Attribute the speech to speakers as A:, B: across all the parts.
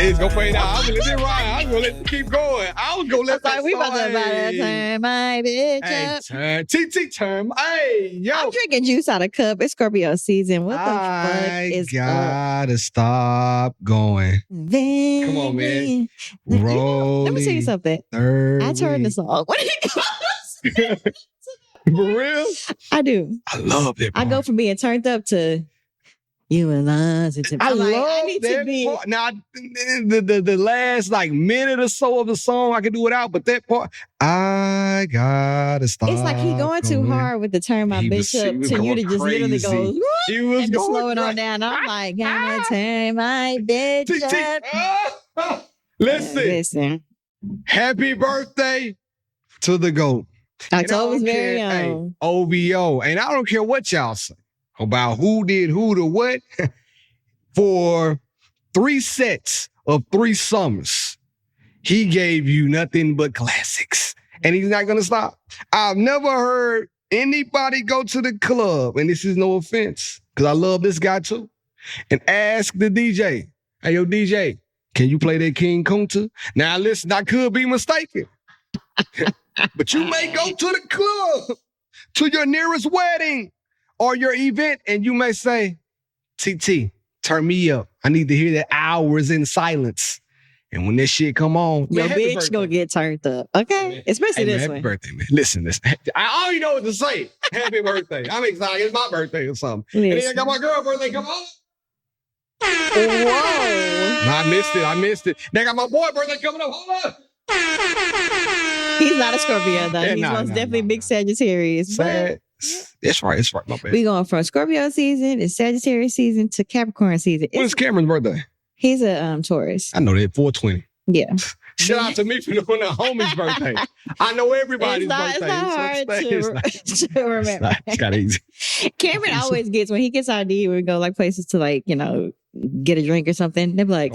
A: It's gonna fade out. I'm gonna let it ride. I'm gonna let it keep going. I was gonna let that
B: we about to turn my bitch up.
A: Turn. Turn. Hey, yo.
B: I'm drinking juice out of cup. It's Scorpio season. What the fuck is
A: gotta stop going. Come on, man.
B: Let me tell you something. I turned the song. What it goes?
A: For real?
B: I do.
A: I love it.
B: I go from being turned up to you and us.
A: I love that part. Now, the last minute or so of the song I can do without, but that part, I gotta stop.
B: It's like he going too hard with the turn my bitch up to you to just literally go.
A: He was
B: and
A: going
B: slow it on down. I'm like, gonna turn my bitch up.
A: Listen. Happy birthday to the GOAT.
B: October's very young.
A: OVO. And I don't care what y'all say about who did who to what. For 3 sets of 3 summers, he gave you nothing but classics. And he's not going to stop. I've never heard anybody go to the club, and this is no offense, because I love this guy too, and ask the DJ, hey, yo, DJ, can you play that King Kunta? Now, listen, I could be mistaken. But you may go to the club, to your nearest wedding or your event, and you may say, TT, turn me up. I need to hear that hours in silence. And when this shit come on,
B: your bitch gonna get turned up. Okay? Especially this
A: happy birthday, man. Listen. I already know what to say. Happy birthday. I'm excited. It's my birthday or something. Listen. And then I got my girl birthday. Come on.
B: Whoa.
A: I missed it. Then I got my boy birthday coming up. Hold on.
B: He's not a Scorpio, though. He's most definitely big Sagittarius.
A: It's right. My bad.
B: We going from Scorpio season to Sagittarius season to Capricorn season.
A: When's Cameron's birthday?
B: He's a Taurus.
A: I know that, 420.
B: Yeah.
A: Shout out to me for knowing the homie's birthday. I know everybody's birthday.
B: It's not hard to remember.
A: It's kind of easy.
B: Cameron always gets, when he gets ID, we go places to get a drink or something. They'll be like,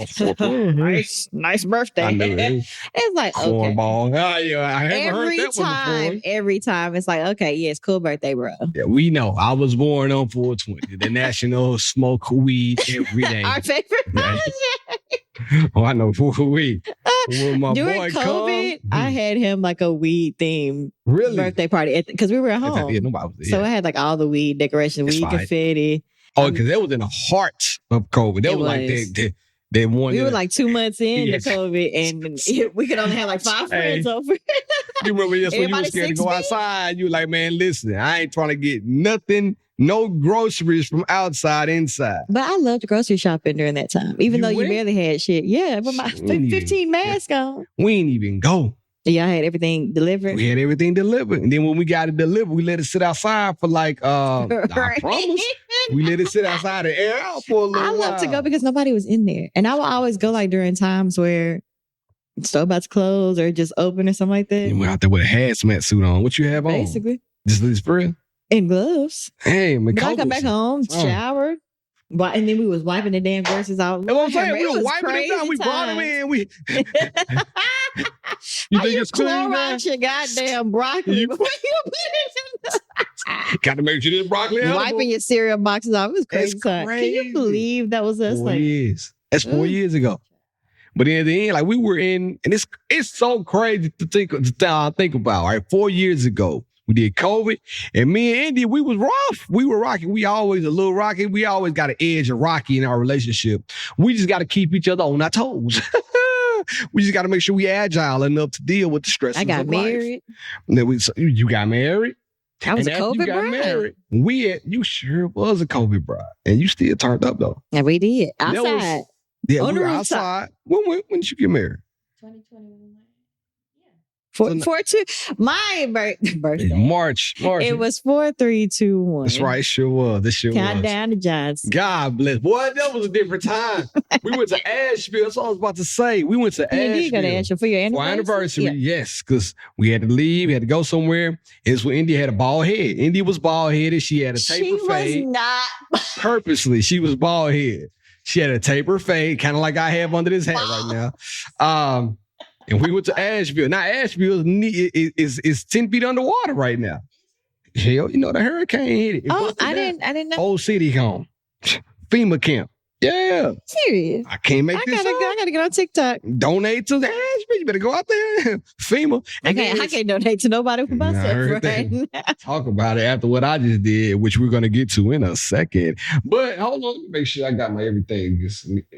B: nice birthday.
A: I know it.
B: It's like, okay.
A: Cornball. I haven't heard that one before.
B: Every time, it's like, okay, yes, cool birthday, bro.
A: Yeah, we know. I was born on 420. The national smoke weed every day.
B: Our favorite holiday.
A: Oh, I know weed. When my
B: during
A: boy
B: COVID, I had him a weed theme birthday party because we were at home.
A: Yeah, nobody was there.
B: So I had all the weed decorations, weed confetti.
A: Oh, because that was in the heart of COVID. That was they wanted.
B: We were 2 months into COVID, and we could only have 5 friends over.
A: You remember just when you were scared to go outside? You were like, man, listen, I ain't trying to get nothing. No groceries from outside inside.
B: But I loved grocery shopping during that time, even though you barely had shit. Yeah, with my 15 mask on.
A: We ain't even go.
B: Y'all had everything delivered?
A: We had everything delivered. And then when we got it delivered, we let it sit outside for I promise. We let it sit outside and air out for a little while.
B: I love to go because nobody was in there. And I would always go during times where the store about to close or just open or something like that.
A: And we're out there with a hazmat suit on. What you have on?
B: Basically.
A: Just for real?
B: And gloves.
A: Hey, man.
B: I come back home, shower, and then we was wiping the damn groceries out.
A: That's what I'm saying. We were wiping them down. We brought them in. You think it's clean?
B: Clorox your goddamn broccoli before you put it in
A: Got to make sure this broccoli edible.
B: Wiping your cereal boxes off. It was crazy. Can you believe that was us?
A: 4 years. That's 4 years ago. But then at the end, we were in, and it's so crazy to think about. Right, 4 years ago. We did COVID, and me and Indy, we was rough. We were rocky. We always a little rocky. We always got an edge of rocky in our relationship. We just got to keep each other on our toes. We just got to make sure we agile enough to deal with the stress.
B: I got married.
A: You got married.
B: I was a COVID bride.
A: Married. You sure was a COVID bride, and you still turned up though.
B: Yeah, we did outside.
A: We were outside. When did you get married?
B: 2021. My birthday.
A: March.
B: It was 4, 3, 2, 1.
A: That's right. It sure was. This sure
B: Count down to Johnson.
A: God bless. Boy, that was a different time. We went to Asheville. That's all I was about to say. We went to Asheville.
B: You got to Asheville for your anniversary?
A: For our anniversary, yes. Because we had to leave. We had to go somewhere. It's when India had a bald head. India was bald headed. She had a taper fade.
B: She was not.
A: Purposely, she was bald headed. She had a taper fade, kind of like I have under this hat right now. And we went to Asheville. Now, Asheville is 10 feet underwater right now. Hell, the hurricane hit it.
B: I didn't know.
A: Old city home. FEMA camp. Yeah.
B: Serious.
A: I can't make this up.
B: I gotta get on TikTok.
A: Donate to the Ashby. You better go out there. FEMA.
B: I can't donate to nobody for myself right now.
A: Talk about it after what I just did, which we're going to get to in a second. But hold on, let me make sure I got my everything.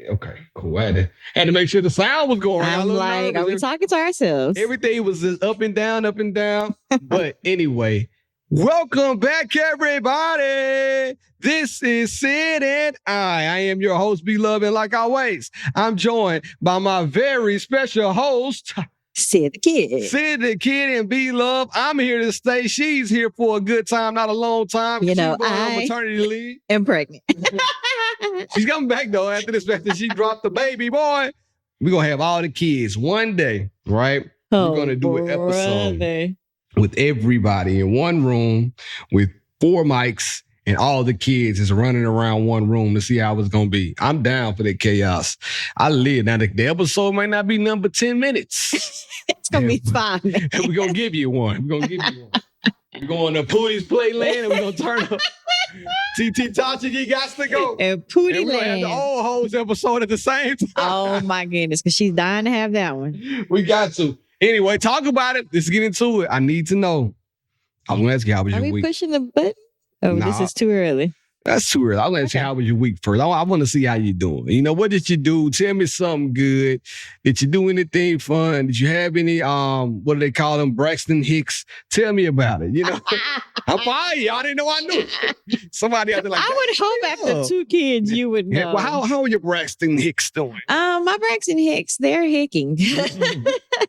A: Okay, cool. I had to make sure the sound was going.
B: I'm like, are we talking to ourselves?
A: Everything was just up and down, up and down. But anyway, welcome back, everybody. This is Syd and I am your host, B Love, and like always, I'm joined by my very special host,
B: Syd the Kid.
A: Syd the Kid and B Love. I'm here to stay. She's here for a good time, not a long time.
B: You know,
A: she's going on maternity leave.
B: I'm pregnant.
A: She's coming back though after this. After she dropped the baby boy, we're gonna have all the kids one day, right? We're gonna do an episode with everybody in one room with 4 mics. And all the kids is running around one room to see how it's going to be. I'm down for that chaos. I live. Now, the episode might not be number 10 minutes.
B: It's going to be fine.
A: And we're going to give you one. We're going to Pootie's Playland and we're going to turn up. TT Tachi, you got to go.
B: And Pootie
A: and we're going to have the old hoes episode at the same time.
B: Oh, my goodness. Because she's dying to have that one.
A: We got to. Anyway, talk about it. Let's get into it. I need to know. I was going to ask you, how was your week?
B: Are we pushing the button? Oh, this is too early.
A: That's too early. I'll let you how was your week first. I want to see how you're doing. You know, what did you do? Tell me something good. Did you do anything fun? Did you have any, what do they call them? Braxton Hicks? Tell me about it. You know, I'm fine. Y'all didn't know I knew. Somebody out there like
B: I would hope after 2 kids you would know.
A: Yeah, well, how are your Braxton Hicks doing?
B: My Braxton Hicks, they're hicking.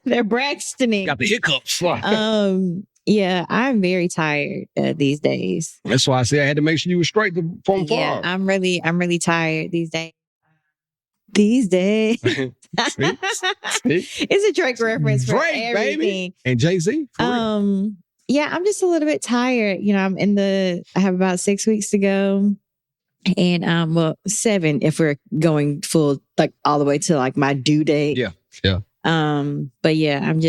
B: They're Braxtoning.
A: Got the hiccups.
B: Yeah, I'm very tired these days.
A: That's why I said I had to make sure you were straight from far.
B: Yeah, I'm really tired these days. These days.
A: See?
B: It's a Drake reference for everything. Baby.
A: And Jay-Z.
B: Yeah, I'm just a little bit tired. You know, I have about 6 weeks to go. And well, 7 if we're going full, like all the way to like my due date.
A: Yeah.
B: But yeah, I'm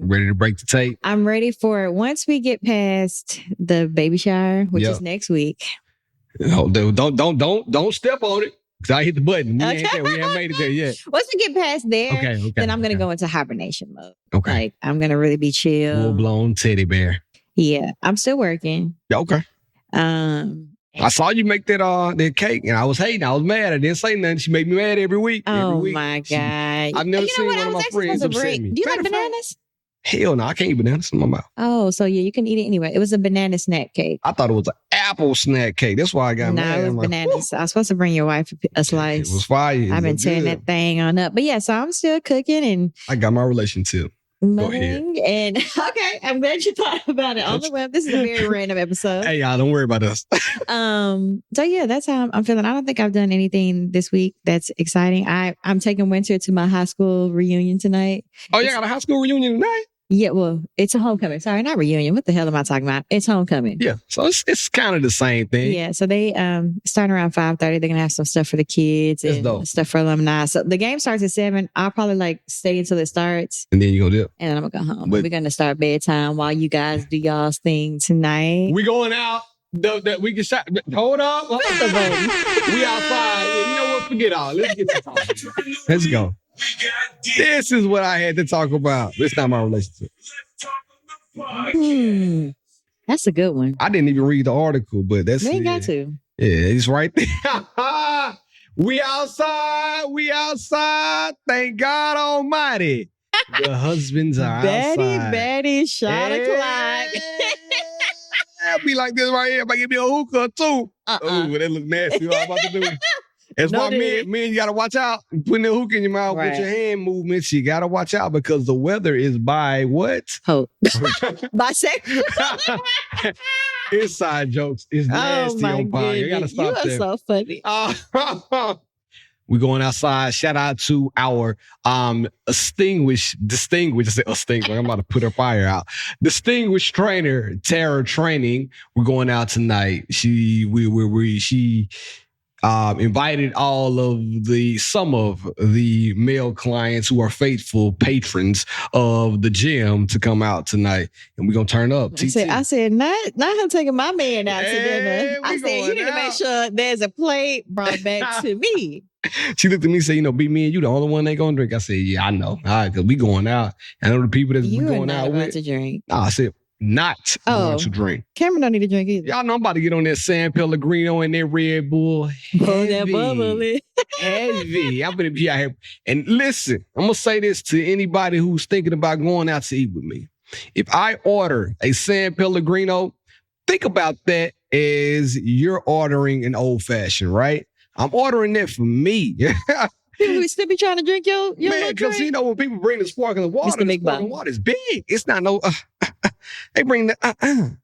A: ready to break the tape.
B: I'm ready for it. Once we get past the baby shower, which is next week.
A: No, don't step on it. Cause I hit the button. We ain't there. We haven't made it there yet.
B: Once we get past there, then I'm gonna go into hibernation mode.
A: Okay.
B: Like I'm gonna really be chill.
A: Full blown teddy bear.
B: Yeah. I'm still working.
A: Okay. I saw you make that cake and I was hating. I was mad. I didn't say nothing. She made me mad every week.
B: My God.
A: I've never seen one of my friends upset me.
B: Do you like bananas?
A: Hell no, I can't eat bananas in my mouth.
B: Oh, so yeah, you can eat it anyway. It was a banana snack cake.
A: I thought it was an apple snack cake. That's why I got mad.
B: No, it was bananas. I was supposed to bring your wife a slice.
A: It was fire.
B: I've been tearing that thing on up. But yeah, so I'm still cooking and
A: I got my relationship. Go ahead.
B: And okay, I'm glad you thought about it on the web. This is a very random episode.
A: Hey, y'all, don't worry about us.
B: So yeah, that's how I'm feeling. I don't think I've done anything this week that's exciting. I'm taking Winter to my high school reunion tonight.
A: Oh, you got a high school reunion tonight?
B: Yeah, well, it's a homecoming. Sorry, not reunion. What the hell am I talking about? It's homecoming.
A: Yeah, so it's kind of the same thing.
B: Yeah, so they starting around 5:30. They're gonna have some stuff for the kids and stuff for alumni. So the game starts at 7. I'll probably like stay until it starts,
A: and then you go dip,
B: and then I'm gonna go home. We're gonna start bedtime while you guys do y'all's thing tonight.
A: We going out. We can shot. Hold up. We outside. Yeah, you know what? Forget all. Let's get to talking. Let's go. This is what I had to talk about. It's not my relationship.
B: That's a good one.
A: I didn't even read the article, but that's
B: you ain't got to.
A: Yeah, it's right there. We outside. We outside. Thank God Almighty. The husbands are outside.
B: Betty, shot o'clock.
A: I'll be like this right here. If I give me a hookah too. Oh, that look nasty. What I'm about to do. That's why men, you got to watch out. Putting the hookah in your mouth with your hand movements, you got to watch out because the weather is by what?
B: Hope. Bisexual.
A: Inside jokes is nasty on pod. You got to stop that.
B: You are so funny.
A: We're going outside. Shout out to our distinguished. I'm about to put her fire out. Distinguished trainer, Terror Training. We're going out tonight. invited some of the male clients who are faithful patrons of the gym to come out tonight, and we're gonna turn up.
B: I said, not him taking my man out to dinner. I said, you need to make sure there's a plate brought back to me.
A: She looked at me and said, be me and you the only one that ain't gonna drink. I said, yeah, I know. All right, because we going out. I know the people that we going out with.
B: To drink.
A: No, I said, not going to drink.
B: Cameron don't need to drink either.
A: Y'all know I'm about to get on that San Pellegrino and that Red Bull.
B: That bubbly.
A: Heavy. I'm going to be out here. And listen, I'm going to say this to anybody who's thinking about going out to eat with me. If I order a San Pellegrino, think about that as you're ordering an old fashioned, right? I'm ordering that for me.
B: People still be trying to drink your
A: man, because when people bring the sparkling water, the sparkling water is big. It's not no. They bring the.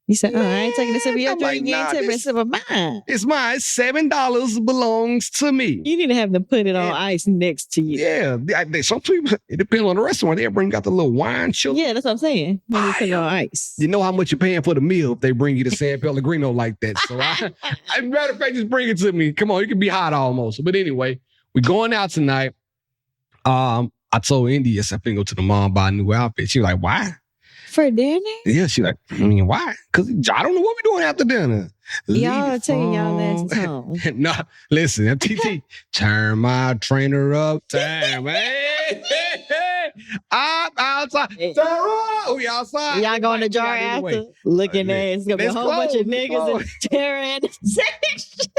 B: You said, I ain't taking a sip of your drink. You ain't taking a sip of mine.
A: It's mine. $7 belongs to me.
B: You need to have them put it on ice next to you.
A: Yeah, some people. It depends on the restaurant. They bring out the little wine chiller.
B: Yeah, that's what I'm saying. When you put it on ice.
A: You know how much you're paying for the meal if they bring you the San Pellegrino like that. So, matter of fact, just bring it to me. Come on, you can be hot almost. But anyway. We're going out tonight. I told India, I finna go to the mall buy a new outfit. She was like, why?
B: For dinner?
A: Yeah, she like, why? Because I don't know what we're doing after dinner.
B: Y'all are taking y'all last tone.
A: No, listen, MTT, turn my trainer up time. Hey. I'm outside. We outside.
B: Y'all going to jar after? Looking at it's going to be a whole bunch of niggas and tearing the section.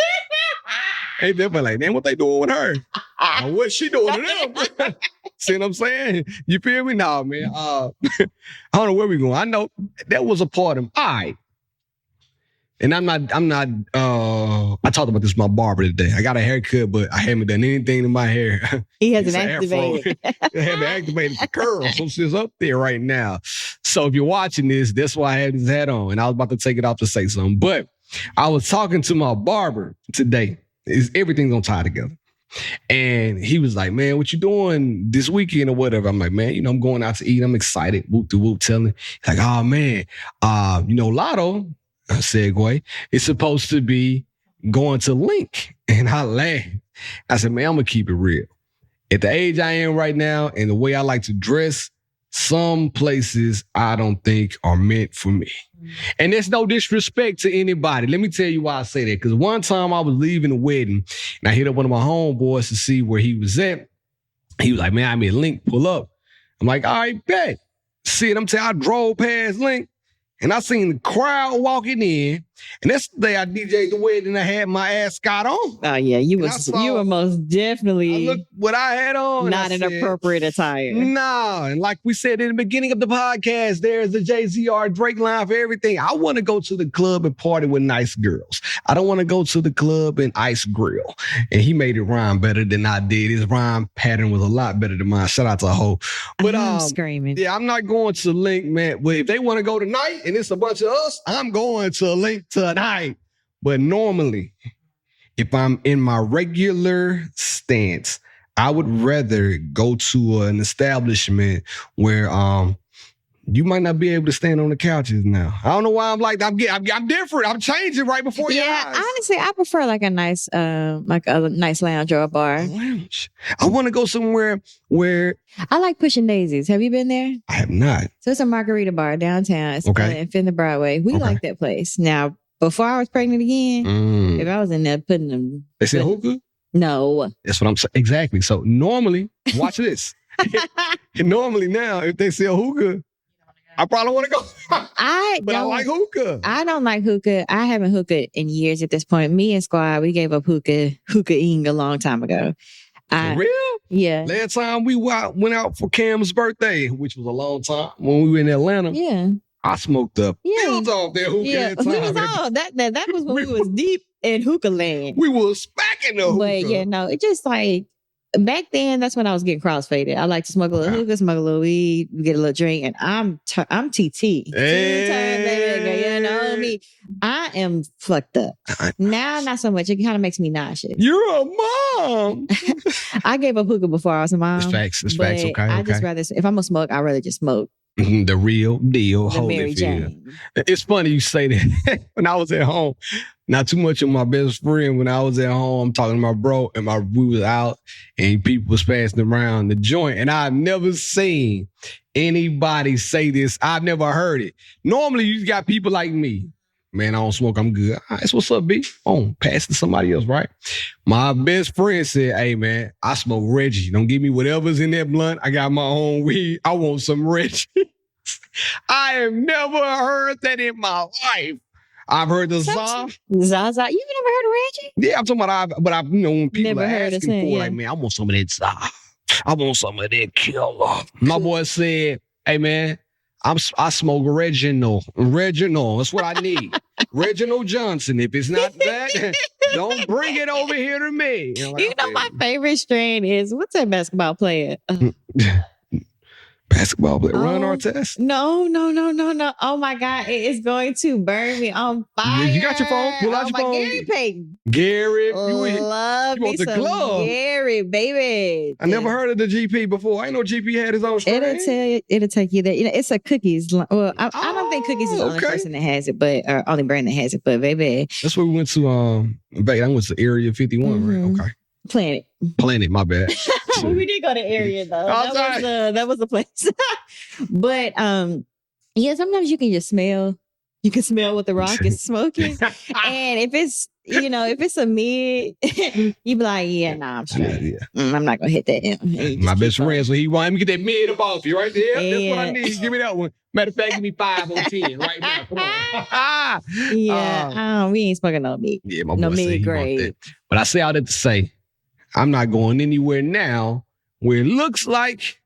A: Hey, they're like, man, what they doing with her? What's she doing to them? See what I'm saying? You feel me? No, man. I don't know where we going. I know that was a part of all right. And I'm not, I talked about this with my barber today. I got a haircut, but I haven't done anything to my hair.
B: He hasn't activated.
A: I haven't activated the curl, so it's up there right now. So if you're watching this, that's why I have this hat on. And I was about to take it off to say something. But I was talking to my barber today. Everything's gonna tie together. And he was like, man, what you doing this weekend or whatever? I'm like, man, I'm going out to eat. I'm excited. Whoop to whoop telling. He's like, oh man, Lotto, segue, it's supposed to be going to Link. And I laughed. I said, man, I'm gonna keep it real. At the age I am right now and the way I like to dress, some places I don't think are meant for me. And there's no disrespect to anybody. Let me tell you why I say that. Because one time I was leaving the wedding and I hit up one of my homeboys to see where he was at. He was like, man, I'm at Link, pull up. I'm like, all right, bet. See, I'm telling you, I drove past Link and I seen the crowd walking in. And that's the day I DJ'd the wedding and I had my ascot on.
B: Oh, yeah. You were most definitely
A: look what I had on.
B: Not an appropriate attire.
A: No. And like we said in the beginning of the podcast, there's the JZR Drake line for everything. I want to go to the club and party with nice girls. I don't want to go to the club and ice grill. And he made it rhyme better than I did. His rhyme pattern was a lot better than mine. Shout out to Ho. But
B: I'm screaming.
A: Yeah, I'm not going to Link, man. Well, if they want to go tonight and it's a bunch of us, I'm going to Link tonight. But normally, if I'm in my regular stance, I would rather go to an establishment where you might not be able to stand on the couches now. I don't know why I'm like I'm different. I'm changing right before your eyes.
B: Honestly, I prefer like a nice lounge or a bar.
A: Lounge. I want to go somewhere where
B: I like Pushing Daisies. Have you been there?
A: I have not.
B: So it's a margarita bar downtown. It's in Fifth and Broadway. We like that place. Now, before I was pregnant again, if I was in there putting them,
A: they said hookah.
B: No,
A: that's what I'm saying. Exactly. So normally, watch this. Normally now, if they sell hookah, I probably want to go. I like hookah.
B: I don't like hookah. I haven't hookah in years at this point. Me and Squad, we gave up hookahing a long time ago.
A: For real?
B: Yeah.
A: Last time we went out for Cam's birthday, which was a long time when we were in Atlanta.
B: Yeah.
A: I smoked up. Fields off there hookah.
B: Yeah, we was on. That was when we was deep in hookah land.
A: We was smacking the hookah.
B: But yeah, no, it just like back then. That's when I was getting crossfaded. I like to smoke a little hookah, smoke a little weed, get a little drink, and I'm TT.
A: Hey.
B: You know me. I am fucked up now. Not so much. It kind of makes me nauseous.
A: You're a mom.
B: I gave up hookah before I was a mom.
A: It's facts. Okay.
B: I just rather, if I'm gonna smoke, I'd rather just smoke
A: The real deal,
B: The Mary
A: Holyfield.
B: Jane.
A: It's funny you say that. When I was at home, not too much of my best friend. When I was at home, I'm talking to my bro, and we was out, and people was passing around the joint, and I've never seen anybody say this. I've never heard it. Normally, you got people like me. Man, I don't smoke. I'm good. All right, so what's up, B? Pass it to somebody else, right? My best friend said, hey, man, I smoke Reggie. Don't give me whatever's in that blunt. I got my own weed. I want some Reggie. I have never heard that in my life. I've heard the Zaza.
B: Zaza. You've never heard of Reggie?
A: Yeah, I'm talking about, but I've, when people
B: Never
A: are
B: heard of
A: asking
B: it,
A: for,
B: yeah.
A: like, man, I want some of that Zaza. I want some of that killer. My boy said, hey, man, I smoke Reginald. That's what I need. Reginald Johnson. If it's not that, don't bring it over here to me.
B: You know, my favorite strain is, what's that basketball player?
A: Basketball player, Ron Artest?
B: No. Oh my God, it is going to burn me on fire.
A: You got your phone? Pull out your phone.
B: Gary Payton.
A: Gary,
B: Love
A: you
B: me
A: want the
B: some
A: glove?
B: Gary, baby.
A: I never heard of the GP before. I ain't know GP had his own strain.
B: It'll take you there. You know, it's a cookies. Well, I don't think cookies is the only
A: okay.
B: person that has it, but or only brand that has it. But baby,
A: that's where we went to. I went to Area 51, right? Okay. Planet, my bad.
B: We did go to Area though. That was the place. But yeah, sometimes you can just smell. You can smell what the rock is smoking, and if it's a mid, you be like, yeah, nah, I'm straight.
A: Yeah.
B: I'm not gonna hit that.
A: My best friend, so he wanted me to get that mid up off you right there.
B: Yeah.
A: That's what I need. Give me that one. Matter of fact, give me 5 on 10 right now. Come on.
B: Yeah, we ain't smoking no mid.
A: Yeah, my
B: no
A: boy said
B: mid
A: he want
B: grade.
A: that. But I say all that to say, I'm not going anywhere now where it looks like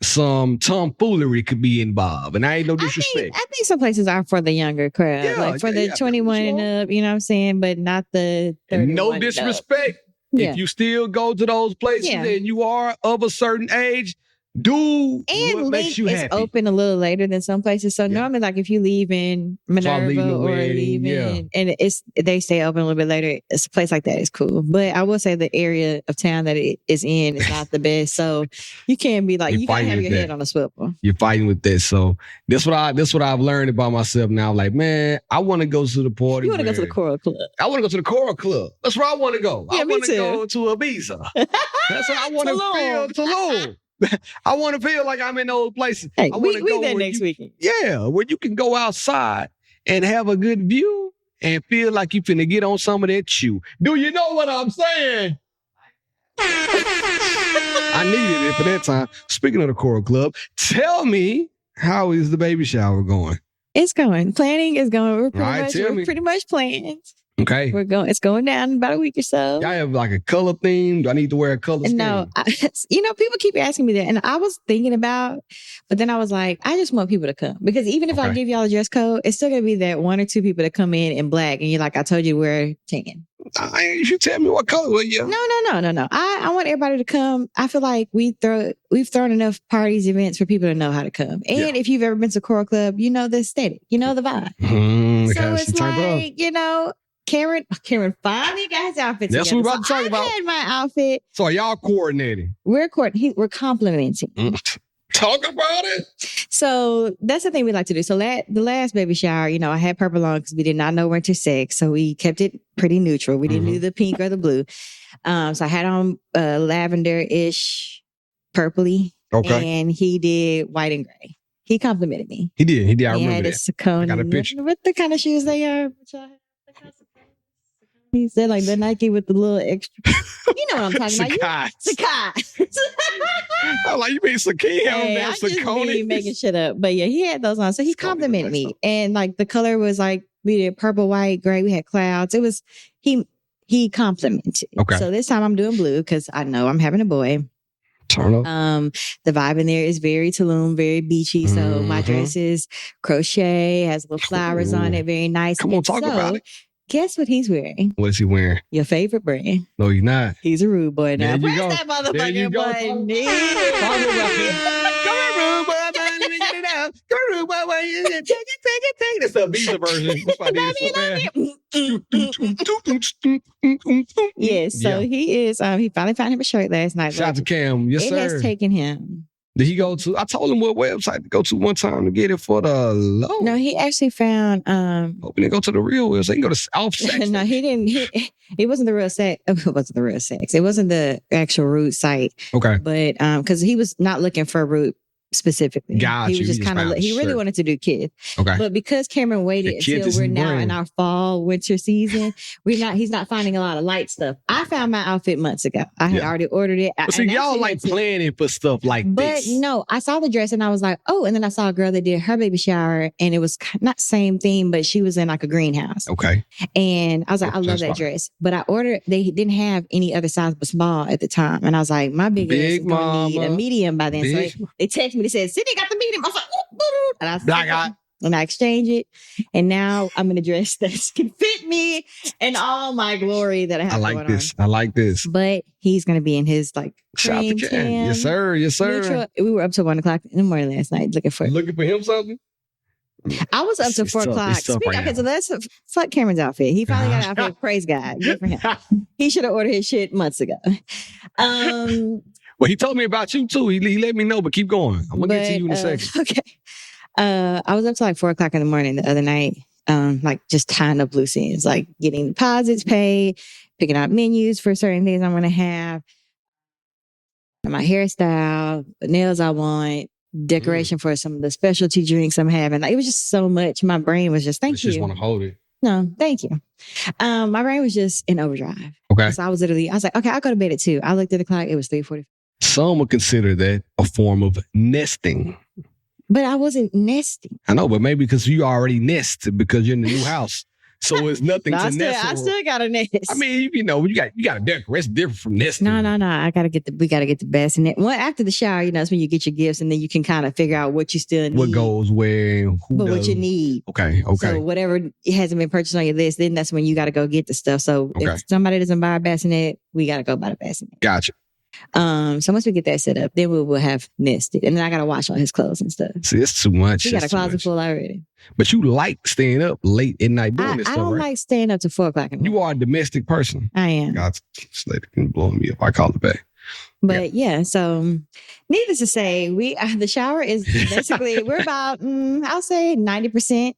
A: some tomfoolery could be involved. And I ain't no disrespect.
B: I think some places are for the younger crowd.
A: Yeah,
B: like for the 21 and up, you know what I'm saying? But not the 31
A: no
B: and
A: disrespect.
B: up. Yeah.
A: If you still go to those places and you are of a certain age, do
B: and
A: what makes you happy.
B: It's open a little later than some places. So normally, like if you leave in Minerva or leaving, and they stay open a little bit later, it's a place like that is cool. But I will say the area of town that it is in is not the best. So you can't be like, you gotta have your head on a swivel.
A: You're fighting with that. So that's what I've learned about myself now. Like, man, I want to go to the party.
B: You want to go to the choral club.
A: I want to go to the choral club. That's where I want to go.
B: Yeah,
A: I want
B: to
A: go to Ibiza. That's what I want to feel. Tulum. I want to feel like I'm in those places.
B: Hey,
A: I want to go
B: there next weekend.
A: Yeah, where you can go outside and have a good view and feel like you finna get on some of that chew. Do you know what I'm saying? I needed it for that time. Speaking of the choral club, tell me, how is the baby shower going?
B: It's going. Planning is going. We're pretty much planned.
A: Okay.
B: It's going down in about a week or so.
A: Y'all have like a color theme? Do I need to wear a color scheme?
B: No. People keep asking me that. And I was thinking about, but then I was like, I just want people to come. Because even if I give y'all a dress code, it's still going to be that 1 or 2 people that come in black. And you're like, I told you to wear tan.
A: You should tell me what color. Well, yeah.
B: No. I want everybody to come. I feel like we've thrown enough parties, events for people to know how to come. And if you've ever been to a choral club, you know the aesthetic. You know the vibe. So it's like, Karen finally got his outfit together.
A: That's what we're about to talk about.
B: I had my outfit.
A: So are y'all coordinating?
B: We're complimenting.
A: Talk about it.
B: So that's the thing we like to do. So the last baby shower, I had purple on because we did not know we're intersex. So we kept it pretty neutral. We didn't do the pink or the blue. So I had on lavender-ish, purpley. Okay. And he did white and gray. He complimented me.
A: He did. I remember
B: had
A: that.
B: Saucony. I got a picture. What the kind of shoes they are? He said like the Nike with the little extra. You know what I'm talking about. Sakai.
A: I'm like, you mean Sakai?
B: I just be making shit up. But yeah, he had those on. So he complimented me. And like the color was like, we did purple, white, gray. We had clouds. It was, he complimented. Okay. So this time I'm doing blue because I know I'm having a boy.
A: Turn up.
B: The vibe in there is very Tulum, very beachy. So my dress is crochet, has little flowers on it, very nice.
A: Come on, talk about it.
B: Guess what he's wearing?
A: What's he wearing?
B: Your favorite brand.
A: No, he's not.
B: He's a rude boy now.
A: There you
B: Press
A: go.
B: that motherfucking button.
A: Come here, rude boy. Let me get it out. Come here, rude boy. Take it. That's the Visa version. That's why
B: Yes, so he is. He finally found him a shirt last night.
A: Shout out to Cam. Yes, sir.
B: It has taken him
A: Did he go to? I told him what website to go to one time to get it for the low.
B: No, he actually found.
A: Hoping to go to the real website. He can go to South Section.
B: No, he didn't. It wasn't the real sex. It wasn't the real sex. It wasn't the actual root site.
A: Okay.
B: But because he was not looking for a root specifically.
A: Got
B: he
A: you.
B: was just kind of. He really wanted to do kids.
A: Okay.
B: But because Cameron waited until we're now in our fall winter season, he's not finding a lot of light stuff. I found my outfit months ago. I had already ordered it.
A: But see, y'all like planning for stuff like this.
B: But no, I saw the dress and I was like, oh, and then I saw a girl that did her baby shower and it was not same theme, but she was in like a greenhouse.
A: Okay.
B: And I was like, I love that dress. But I ordered, they didn't have any other size but small at the time. And I was like, my big ass is going to need a medium by then. So they texted me, they said, Sydney got the medium. I was like, oh, and I exchanged it. And now I'm in a dress that can fit me in all my glory that I have.
A: I like this.
B: But he's going to be in his like cream tan.
A: Yes, sir. Yes, sir.
B: Neutral. We were up to 1 o'clock in the morning last night looking for
A: him something?
B: I was up to 4 o'clock. Okay, so that's fuck Cameron's outfit. He finally got an outfit. Praise God. Good for him. He should have ordered his shit months ago.
A: Well, he told me about you too. He let me know, but keep going. I'm gonna get to you in a second.
B: Okay. I was up to like 4 o'clock in the morning the other night, like just tying up loose ends, like getting deposits paid, picking out menus for certain things I'm gonna have, my hairstyle, the nails I want, decoration for some of the specialty drinks I'm having. Like, it was just so much. My brain was just thank you.
A: Just want to hold it.
B: No, thank you. My brain was just in overdrive.
A: Okay.
B: So I was like, okay, I'll go to bed at 2. I looked at the clock. It was 3:45.
A: Some would consider that a form of nesting.
B: But I wasn't nesting.
A: I know, but maybe because you already nested because you're in the new house. So it's nothing to nest.
B: I still got to nest.
A: I mean, you got to decorate. It's different from nesting.
B: No. We got to get the bassinet. Well, after the shower, that's when you get your gifts and then you can kind of figure out what you still need.
A: What goes where, who
B: but
A: does.
B: what you need.
A: Okay.
B: So whatever hasn't been purchased on your list, then that's when you got to go get the stuff. So if somebody doesn't buy a bassinet, we got to go buy the bassinet.
A: Gotcha.
B: So once we get that set up, then we will have nested. And then I got to wash all his clothes and stuff.
A: See, it's too much.
B: We got a closet full already.
A: But you like staying up late at night doing this stuff,
B: I don't like staying up to 4 o'clock in the morning.
A: You are a domestic person.
B: I am.
A: God's slate can blow me up. I call it back.
B: But so needless to say, the shower is basically, we're about, I'll say 90%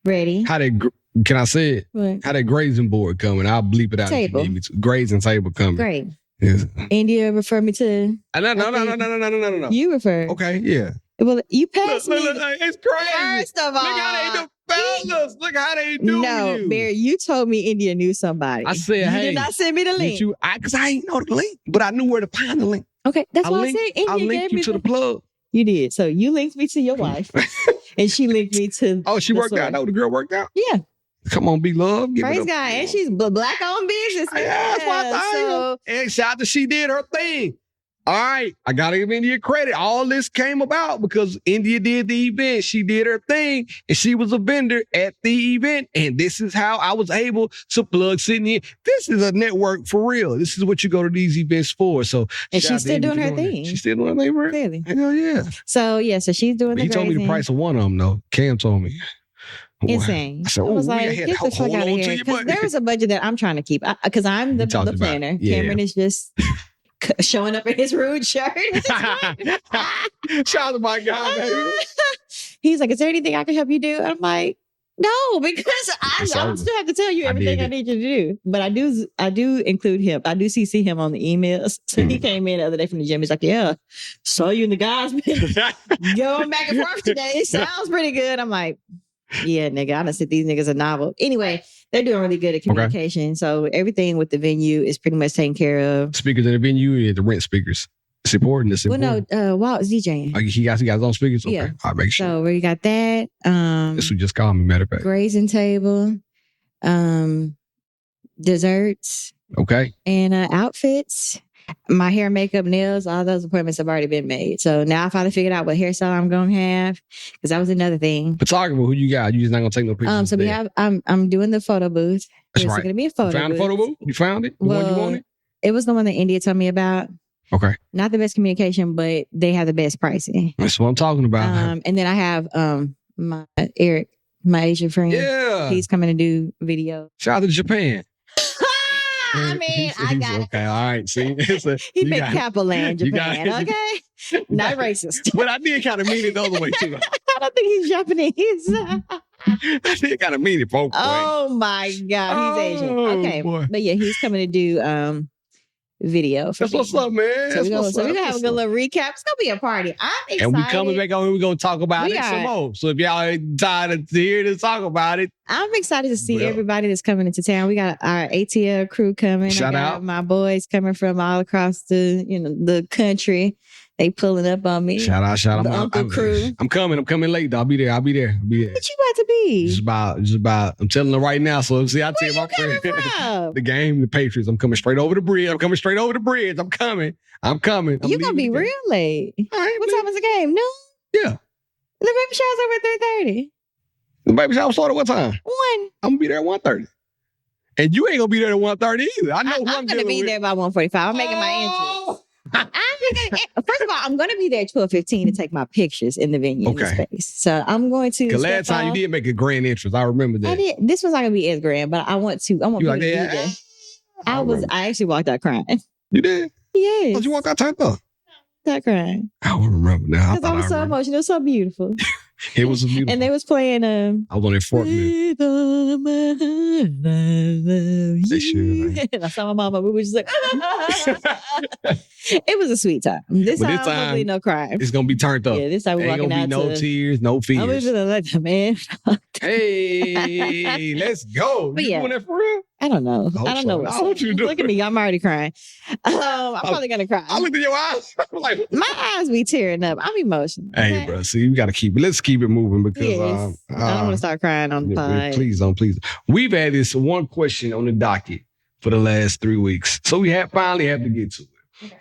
B: ready.
A: Can I say it?
B: What?
A: How that grazing board coming? I'll bleep it out.
B: Table.
A: If you need me to. Grazing table coming.
B: Great.
A: Yes.
B: India referred me to.
A: No.
B: You referred.
A: Okay, yeah.
B: Well, you passed me.
A: Look, it's crazy.
B: First of all,
A: look how they do fellas. Look how they do
B: No,
A: you.
B: Barry, you told me India knew somebody.
A: I said, hey.
B: You did not send me the link.
A: Because I ain't know the link, but I knew where to find the link.
B: Okay, that's why I said India
A: I linked you to the plug.
B: You did. So you linked me to your wife, and she linked me to.
A: Oh, she worked out. No, the girl worked out.
B: Yeah.
A: Come on, B Love.
B: Praise God. And she's black owned business.
A: Yeah, that's what I thought. And shout out to she did her thing. All right. I got to give India credit. All this came about because India did the event. She did her thing and she was a vendor at the event. And this is how I was able to plug Sydney in. This is a network for real. This is what you go to these events for. So,
B: and she's still doing her thing.
A: She's still doing her thing, right?
B: Clearly.
A: Hell yeah.
B: So she's doing the
A: He told me the price of one of them, though. Cam told me.
B: Insane.
A: I said,
B: I was like, get the fuck out of here. Because there was a budget that I'm trying to keep. Because I'm the planner. Yeah. Cameron is just showing up in his rude shirt.
A: Shout out to my guy, baby.
B: He's like, is there anything I can help you do? And I'm like, no, because I still have to tell you everything I need you to do. But I do include him. I do CC him on the emails. So he came in the other day from the gym. He's like, yeah, saw you in the guys going back and forth today. It sounds pretty good. I'm like, yeah, nigga, I done sent these niggas a novel. Anyway, they're doing really good at communication. Okay. So everything with the venue is pretty much taken care of.
A: Speakers in the venue, the rent speakers. It's important. It's important.
B: Well, no, Walt is DJing.
A: Oh, he got his own speakers? Okay.
B: Yeah.
A: I'll make sure.
B: So we got that.
A: This would just call me, matter of fact.
B: Grazing table. Desserts.
A: Okay.
B: And outfits. My hair, makeup, nails, all those appointments have already been made. So now I finally figured out what hairstyle I'm going to have because that was another thing.
A: Photographer, who you got? You just not going to take no pictures?
B: So we have, I'm doing the photo booth.
A: That's right.
B: It's going to be a photo booth.
A: You found the photo booth? You found it? The one you wanted?
B: It was the one that India told me about.
A: Okay.
B: Not the best communication, but they have the best pricing.
A: That's what I'm talking about.
B: And then I have my Eric, my Asian friend.
A: Yeah.
B: He's coming to do video.
A: Shout out to Japan.
B: I mean, I got it.
A: Okay, all right. See,
B: he picked Capoland, Japan. Okay. Not racist.
A: But I did kind of mean it the other way too.
B: I don't think he's Japanese.
A: I did kind of mean it both ways.
B: Oh my God, he's Asian. Okay,
A: boy.
B: but yeah, he's coming to do video. For
A: That's what's up, man.
B: So we're gonna have a good little recap. It's gonna be a party. I'm excited.
A: And we coming back on here, we're gonna talk about it some more. So if y'all ain't tired to hear to talk about it.
B: I'm excited to see everybody that's coming into town. We got our ATL crew coming.
A: Shout out.
B: My boys coming from all across the country. They pulling up on me.
A: Shout out.
B: The Uncle crew.
A: I'm coming late though. I'll be there.
B: What you about to be?
A: Just about. I'm telling her right now. So see, I tell my friend the game, the Patriots. I'm coming straight over the bridge. I'm coming. I'm
B: You're gonna be real late.
A: All right,
B: what time is the game? No.
A: Yeah.
B: The baby shower's over at 3:30.
A: The baby shower started what time?
B: 1.
A: I'm gonna be there at 1:30. And you ain't gonna be there at 1:30 either. I know
B: I'm gonna be there by 1:45. I'm making my entrance. First of all, I'm going to be there at 12:15 to take my pictures in the venue in the space. So I'm going to.
A: Because last time you did make a grand entrance, I remember that.
B: I did. This one's not going to be as grand, but I want people to be there. I actually walked out crying.
A: You did?
B: Yes.
A: How'd you walk out turned up?
B: Not crying.
A: I don't remember now.
B: Because I was so emotional, so beautiful.
A: It was beautiful.
B: And they was playing.
A: I was on their forklift. They should.
B: And I saw my mama. We were just like, it was a sweet time. This time hopefully no crying.
A: It's gonna be turned up.
B: Yeah, this time we're walking out.
A: Ain't gonna be no tears, no fears.
B: I'm just like that, man.
A: Hey, let's go.
B: But
A: you doing that for real?
B: I don't know.
A: I
B: don't know.
A: I want you to do.
B: Look at me. I'm already crying. I'm probably gonna cry.
A: I looked at your eyes. I'm like,
B: my eyes be tearing up. I'm emotional.
A: Okay? Hey, bro. See, we got to keep it. Let's keep it moving because
B: I don't want to start crying on the pod.
A: Please don't. We've had this one question on the docket for the last 3 weeks, so we finally have to get to it,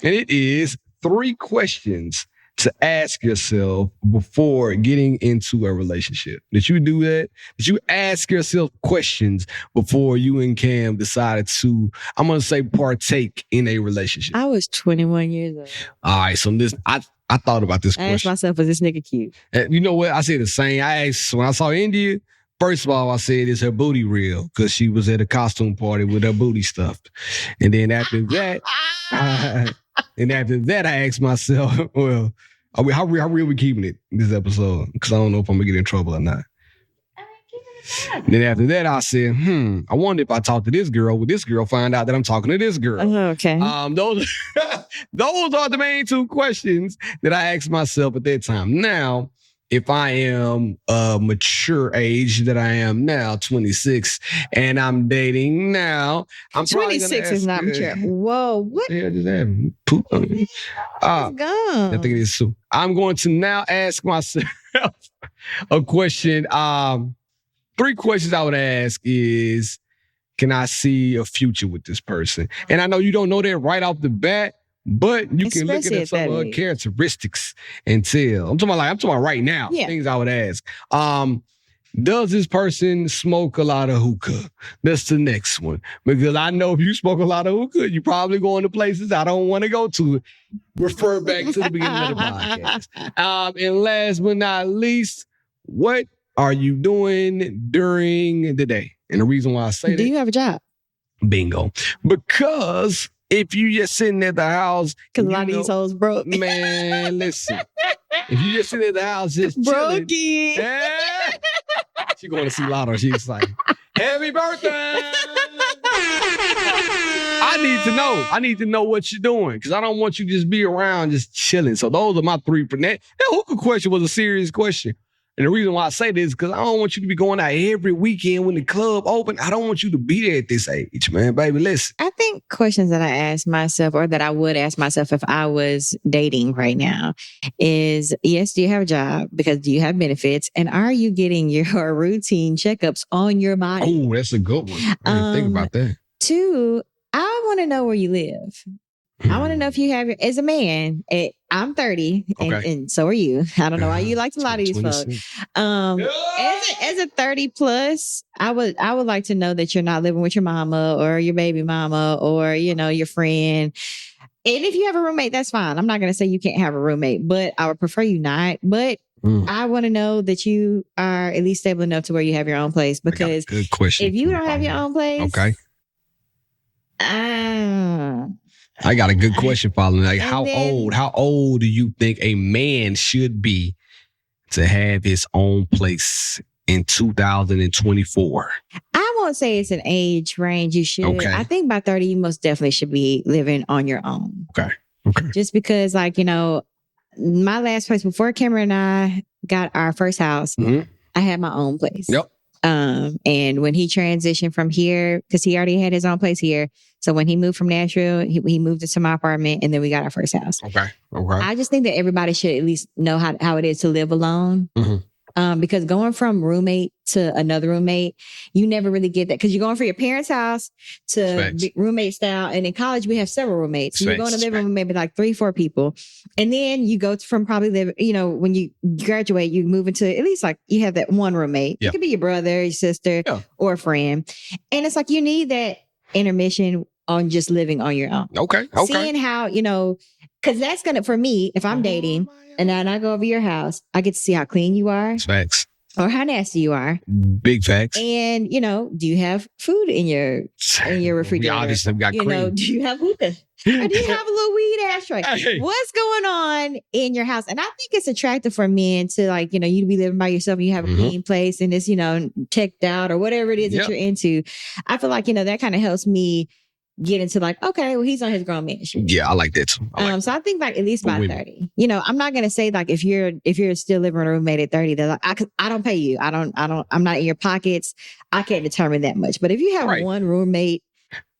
A: and it is 3 questions to ask yourself before getting into a relationship. Did you do that? Did you ask yourself questions before you and Cam decided to, I'm going to say, partake in a relationship?
B: I was 21 years old.
A: All right. So I thought about this question.
B: I asked myself, was this nigga cute?
A: You know what? I said the same. I asked, when I saw India, first of all, I said, is her booty real? Because she was at a costume party with her booty stuffed. And then after that, I asked myself, well, how real we keeping it this episode? Because I don't know if I'm going to get in trouble or not. Then after that, I said, I wonder if I talk to this girl, would this girl find out that I'm talking to this girl?
B: Okay.
A: Those are the main 2 questions that I asked myself at that time. Now, if I am a mature age that I am now, 26, and I'm dating now, I'm
B: 26 is not mature. Whoa, what?
A: Yeah, just having poop on me. I think it is too. I'm going to now ask myself a question. 3 questions I would ask is, can I see a future with this person? And I know you don't know that right off the bat, but you can look at some of her characteristics and tell. I'm talking about right now. Yeah. Things I would ask. Does this person smoke a lot of hookah? That's the next one. Because I know if you smoke a lot of hookah, you're probably going to places I don't want to go to. Refer back to the beginning of the podcast. And last but not least, what are you doing during the day? And the reason why I say that.
B: Do you have a job?
A: Bingo. Because if you just sitting at the house.
B: Because a lot of these hoes broke.
A: Man, listen. If you just sitting at the house just chilling.
B: Brokey.
A: Yeah. She going to see Lotto. She's like, happy birthday. I need to know what you're doing. Because I don't want you to just be around just chilling. So those are my 3. That hookah question was a serious question. And the reason why I say this is because I don't want you to be going out every weekend when the club open. I don't want you to be there at this age, man. Baby, listen.
B: I think questions that I ask myself or that I would ask myself if I was dating right now is, yes, do you have a job? Because do you have benefits? And are you getting your routine checkups on your body?
A: Oh, that's a good one. I didn't think about that.
B: 2, I want to know where you live. I want to know if you have, as a man, I'm 30 and so are you. I don't know why you like to lie to these folks. As a 30 plus, I would like to know that you're not living with your mama or your baby mama or, your friend. And if you have a roommate, that's fine. I'm not going to say you can't have a roommate, but I would prefer you not. But I want to know that you are at least stable enough to where you have your own place. Because
A: good question.
B: If you don't have your own place,
A: I got a good question following. Like,
B: And then-
A: how old do you think a man should be to have his own place in 2024?
B: I won't say it's an age range you should.
A: Okay.
B: I think by 30, you most definitely should be living on your own.
A: Okay.
B: Just because, like, you know, my last place before Cameron and I got our first house,
A: Mhm.
B: I had my own place.
A: Yep.
B: And when he transitioned from here, because he already had his own place here. So when he moved from Nashville, he moved into my apartment, and then we got our first house.
A: Okay.
B: I just think that everybody should at least know how it is to live alone.
A: Mhm.
B: Because going from roommate to another roommate, you never really get that. Because you're going from your parents' house to roommate style. And in college, we have several roommates. So you're going to live with maybe like 3-4 people. And then you go from probably live, you know, when you graduate, you move into at least like you have that one roommate.
A: Yeah.
B: It could be your brother, your sister, or a friend. And it's like you need that intermission on just living on your own.
A: Okay.
B: Seeing how, you know, because that's going to, for me, if I'm dating and then I go over your house, I get to see how clean you are.
A: Facts.
B: Or how nasty you are.
A: Big facts.
B: And, you know, do you have food in your refrigerator?
A: We obviously got
B: you
A: cream.
B: know, do you have hookah? Or do you have a little weed ashtray?
A: Hey.
B: What's going on in your house? And I think it's attractive for men to, like, you know, you to be living by yourself and you have a clean place and it's, you know, checked out or whatever it is that you're into. I feel like, you know, that kind of helps me get into like, okay, well, he's on his grown man shit.
A: Yeah, I like that too.
B: So I think like at least by 30. You know, I'm not gonna say like if you're still living with a roommate at 30, that like, I don't pay you. I'm not in your pockets. I can't determine that much. But if you have one roommate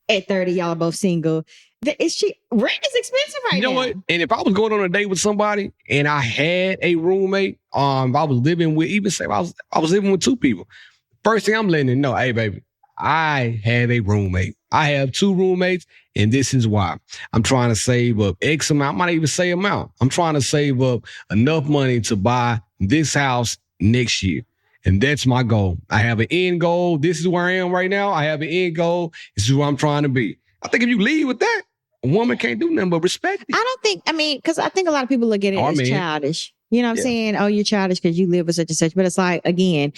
B: at 30, y'all are both single, rent is expensive right now.
A: You know what? And if I was going on a date with somebody and I had a roommate, I was living with, even say I was living with 2 people. First thing I'm letting them know, hey baby, I have a roommate. I have 2 roommates, and this is why. I'm trying to save up X amount. I might even say amount. I'm trying to save up enough money to buy this house next year. And that's my goal. I have an end goal. This is where I am right now. I have an end goal. This is where I'm trying to be. I think if you lead with that, a woman can't do nothing but respect it.
B: Because I think a lot of people look at it as childish. You know what I'm saying? Oh, you're childish because you live with such and such. But it's like, again,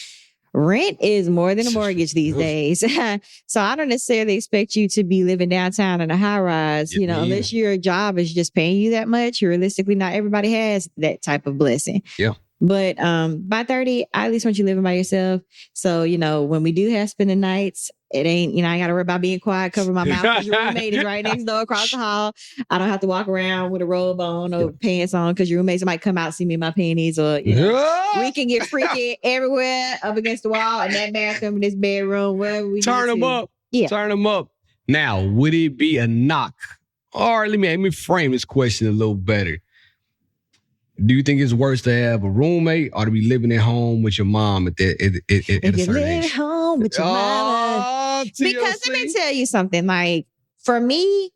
B: rent is more than a mortgage these days. So I don't necessarily expect you to be living downtown in a high rise, you know, unless your job is just paying you that much. Realistically, not everybody has that type of blessing.
A: Yeah.
B: But by 30, I at least want you living by yourself. So, you know, when we do have spending nights, it ain't, you know, I got to worry about being quiet, cover my mouth because your roommate is right next door across the hall. I don't have to walk around with a robe on or pants on because your roommates might come out and see me in my panties or, you know, we can get freaky everywhere up against the wall in that bathroom, in this bedroom, wherever we
A: Turn them up. Yeah. Turn them up. Now, would it be a knock? Or let me frame this question a little better. Do you think it's worse to have a roommate or to be living at home with your mom at a certain age?
B: If you live at home with your mama. Because let me tell you something. Like, for me,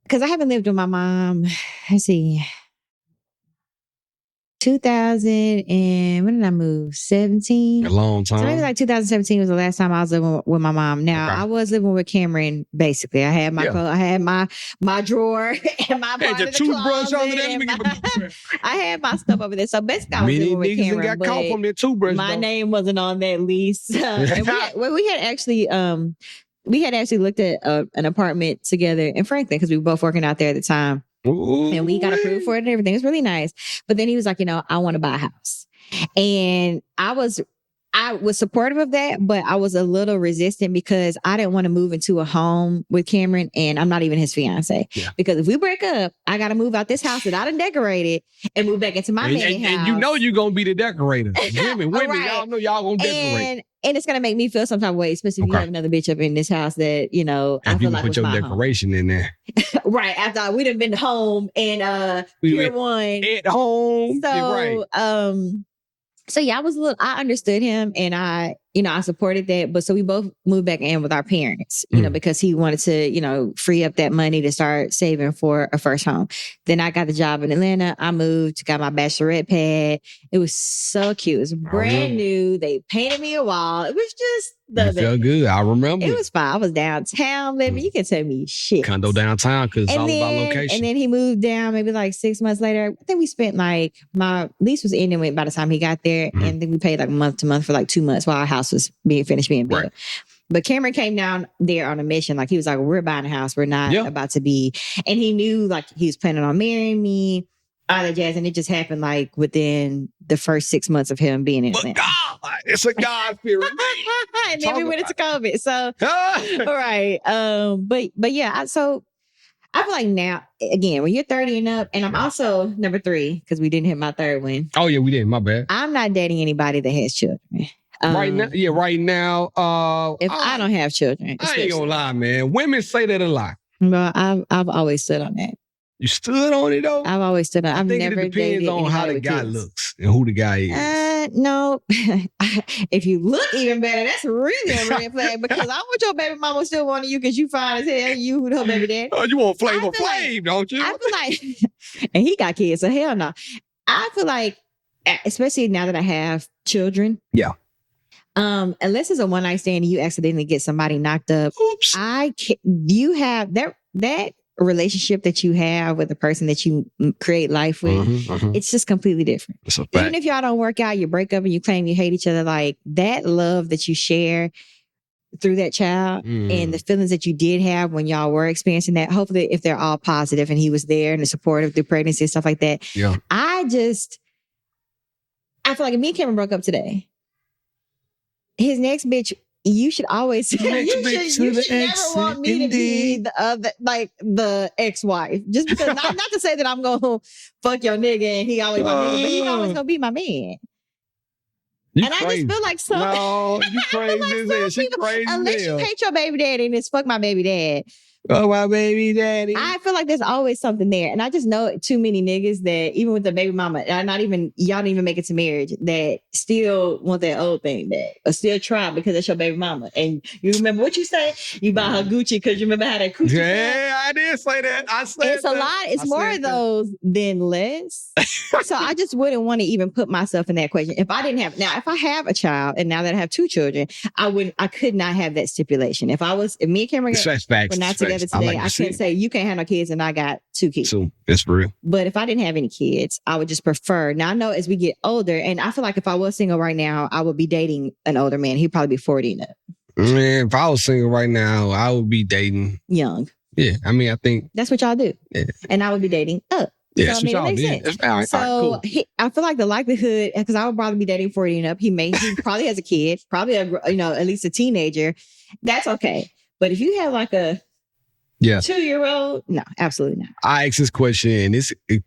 B: because I haven't lived with my mom, let's see, 2000 and when did I move? 17?
A: A long time.
B: So maybe like 2017 was the last time I was living with my mom. Now I was living with Cameron. Basically, I had my I had my drawer and my part of the closet. I had my stuff over there. So basically, I was living with Cameron.
A: Got caught from their toothbrush.
B: My name wasn't on that lease. And we had actually looked at an apartment together in Franklin because we were both working out there at the time. Ooh, and we got approved for it and everything. It was really nice. But then he was like, you know, I want to buy a house. And I was supportive of that, but I was a little resistant because I didn't want to move into a home with Cameron and I'm not even his fiance. Yeah. Because if we break up, I got to move out this house that I done decorated and move back into my main house.
A: And you know you're going to be the decorator. Women, right. Y'all know y'all going to decorate.
B: And it's going to make me feel some type of way, especially if you have another bitch up in this house that, you know,
A: I feel
B: like
A: put your decoration in there.
B: Right. After we'd have been home and Pier 1.
A: At home.
B: So, right. So yeah, I understood him and I supported that. But so we both moved back in with our parents, you know, because he wanted to, you know, free up that money to start saving for a first home. Then I got the job in Atlanta. I moved, got my bachelorette pad. It was so cute. It was brand new. They painted me a wall. It was just
A: it felt good. I remember.
B: It was fine. I was downtown living. You can tell me shit.
A: Condo downtown because it's all about location.
B: And then he moved down maybe like 6 months later. I think we spent like, my lease was ending by the time he got there. And then we paid like month to month for like 2 months while our house was finished being built. Right. But Cameron came down there on a mission. Like he was like, we're buying a house. We're not about to be. And he knew like he was planning on marrying me, all that jazz. And it just happened like within the first 6 months of him being in Atlanta.
A: God, it's a God fearing.
B: And then we went into COVID. So, right. But yeah, so I feel like now, again, when you're 30 and up, and I'm also number 3, because we didn't hit my third one.
A: Oh, yeah, we did. My bad.
B: I'm not dating anybody that has children.
A: Right now,
B: if I don't have children,
A: I ain't gonna lie, man. Women say that a lot.
B: Well, I've always stood on that.
A: You stood on it though.
B: I've always stood on. I've
A: think
B: never
A: it depends on how the guy looks and who the guy is.
B: No, if you look even better, that's really a red flag. Because I want your baby mama still wanting you because you fine as hell. You her baby dad.
A: Oh, you want Flavor Flav, don't you?
B: I feel like, and he got kids, so hell no. I feel like, especially now that I have children.
A: Yeah.
B: Unless it's a one night stand and you accidentally get somebody knocked up.
A: Oops.
B: You have that relationship that you have with the person that you create life with. It's just completely different. Even if y'all don't work out, you break up and you claim you hate each other, like that love that you share through that child and the feelings that you did have when y'all were experiencing that, hopefully if they're all positive and he was there and the supportive through pregnancy and stuff like that.
A: Yeah.
B: I feel like if me and Cameron broke up today, his next bitch, you should always you should never want me to be the ex-wife. Just because not to say that I'm gonna fuck your nigga and he always my nigga, but he always gonna be my man.
A: You
B: and
A: crazy.
B: I just feel like some
A: No, you crazy. She crazy.
B: Unless you hate your baby daddy and it's fuck my baby dad.
A: Oh, my baby daddy.
B: I feel like there's always something there. And I just know too many niggas that even with the baby mama, y'all don't even make it to marriage, that still want that old thing back or still try because it's your baby mama. And you remember what you say? You buy her Gucci because you remember how that coochie
A: I did say that. I said
B: it's a lot. It's more of those than less. So I just wouldn't want to even put myself in that equation. If I if I have a child and now that I have 2 children, I could not have that stipulation. If me and Cameron were not together today, I can't say you can't have no kids and I got 2 kids.
A: So that's for real.
B: But if I didn't have any kids, I would just prefer. Now I know as we get older, and I feel like if I was single right now, I would be dating an older man. He'd probably be 40 and up.
A: Man, if I was single right now, I would be dating
B: young.
A: Yeah, I mean, I think
B: that's what y'all do.
A: Yeah.
B: And I would be dating up.
A: Yeah, that's what y'all did.
B: So I feel like the likelihood, because I would probably be dating 40 and up. He probably has a kid, probably at least a teenager. That's okay. But if you have like a 2-year-old, no, absolutely not.
A: I asked this question, and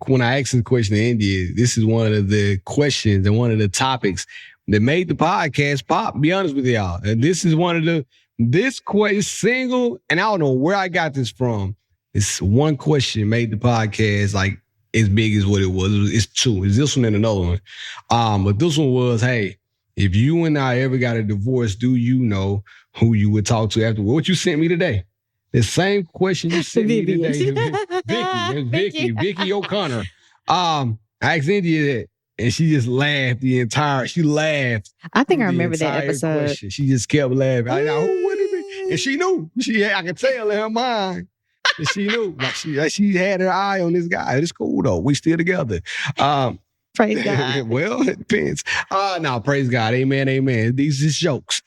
A: when I asked this question to India, this is one of the questions and one of the topics that made the podcast pop. Be honest with y'all, and this is one of this question single, and I don't know where I got this from. It's one question made the podcast like as big as what it was. It's 2. It's this one and another one. But this one was, hey, if you and I ever got a divorce, do you know who you would talk to after what you sent me today? The same question you sent me today. Vicky O'Connor. I asked India that, and she just laughed she laughed.
B: I think I remember that episode.
A: Question. She just kept laughing. I know, who would it be? And she knew. I could tell in her mind. And she knew. Like she had her eye on this guy. It's cool though. We still together.
B: Praise God.
A: Well, it depends. No, praise God. Amen, amen. These is jokes.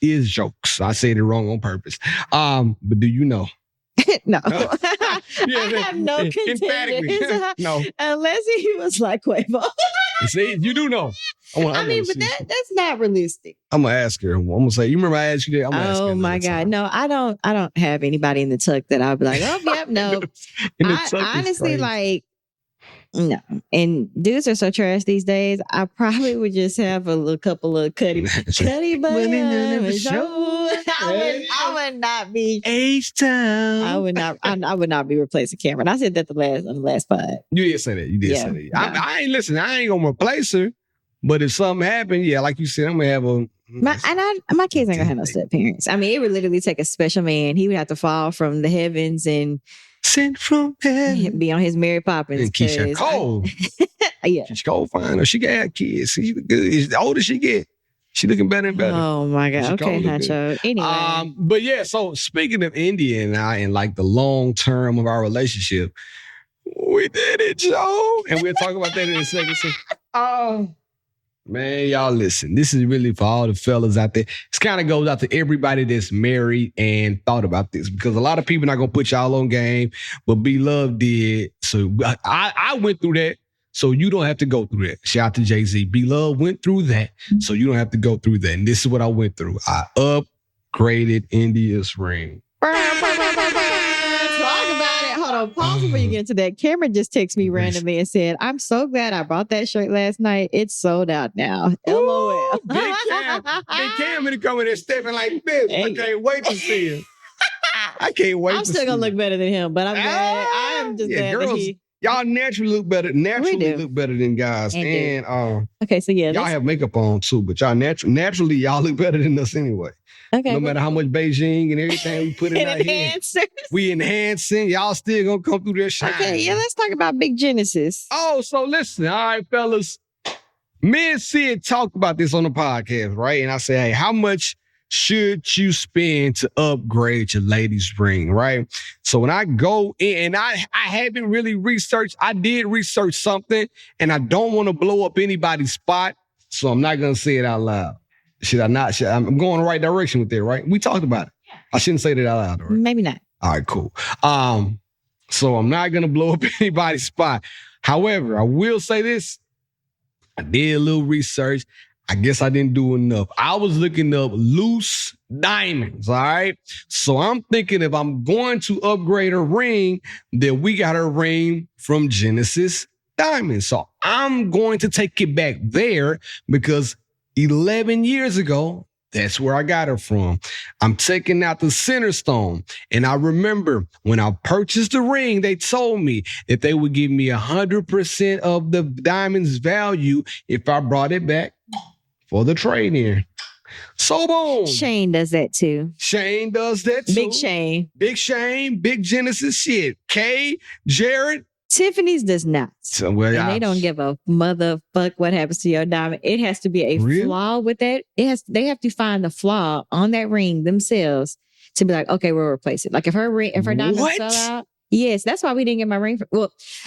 A: I said it wrong on purpose. But do you know?
B: No. I have no contenders.
A: No.
B: Unless he was like Quavo.
A: See, you do know.
B: But that's not realistic.
A: I'm gonna ask her. I'm gonna say, you remember I asked you that? I'm gonna ask her.
B: Oh my God. Time. No, I don't have anybody in the tuck that I'll be like, oh yep, no. I honestly like no. And dudes are so trash these days. I probably would just have a couple of cutty butt. I would not be
A: H-Town.
B: I would not be replacing Cameron. I said that on the last pod.
A: You did say that. Say that. No. I ain't listen. I ain't gonna replace her. But if something happened, like you said, I'm gonna have
B: my kids ain't gonna have no step parents. I mean, it would literally take a special man. He would have to fall from the heavens and
A: sent from heaven,
B: be on his Mary Poppins.
A: And Keisha Cole. Keisha Cole fine. She got have kids. She good. The older she get, she looking better and better.
B: Oh my God. Okay, Nacho. Anyway.
A: But yeah, so speaking of India and I and like the long term of our relationship, we did it, Joe. And we'll talk about that in a second. So, Man, y'all listen. This is really for all the fellas out there. This kind of goes out to everybody that's married and thought about this, because a lot of people not gonna put y'all on game, but B Love did. So I went through that, so you don't have to go through that. Shout out to Jay-Z. B Love went through that, so you don't have to go through that. And this is what I went through. I upgraded India's ring.
B: Pause before you get into that. Cameron just texted me randomly and said, "I'm so glad I bought that shirt last night. It's sold out now." LOL.
A: Ooh, Big Cam gonna come in there stepping like this. I can't wait to see him. I can't wait.
B: I'm still gonna look better than him, but I'm glad. I'm just glad
A: girls,
B: that he.
A: Y'all naturally look better. Look better than guys. And
B: okay, so yeah,
A: y'all have makeup on too, but y'all naturally y'all look better than us anyway.
B: Okay.
A: No matter how much Beijing and everything we put in our head, we enhancing. Y'all still gonna come through that shine.
B: Okay, yeah, let's talk about Big Genesis.
A: Oh, so listen, all right, fellas. Me and Syd talked about this on the podcast, right? And I said, hey, how much should you spend to upgrade your ladies' ring, right? So when I go in, and I haven't really researched, I did research something, and I don't want to blow up anybody's spot, so I'm not gonna say it out loud. Should I not? I'm going the right direction with it, right? We talked about it. I shouldn't say that out loud, right?
B: Maybe not.
A: All right, cool. So I'm not gonna blow up anybody's spot. However, I will say this. I did a little research. I guess I didn't do enough. I was looking up loose diamonds, all right? So I'm thinking if I'm going to upgrade a ring, then we got a ring from Genesis Diamonds. So I'm going to take it back there because 11 years ago, that's where I got her from. I'm taking out the center stone. And I remember when I purchased the ring, they told me that they would give me 100% of the diamond's value if I brought it back for the trade-in. So boom.
B: Shane does that too.
A: Shane does that too.
B: Big Shane.
A: Big Shane, Big Genesis shit. Kay, Jared.
B: Tiffany's does not.
A: So, well,
B: and they don't give a motherfuck what happens to your diamond. It has to be a flaw with that. They have to find the flaw on that ring themselves to be like, okay, we'll replace it. Like if her diamond fell out. Yes, that's why we didn't get my ring.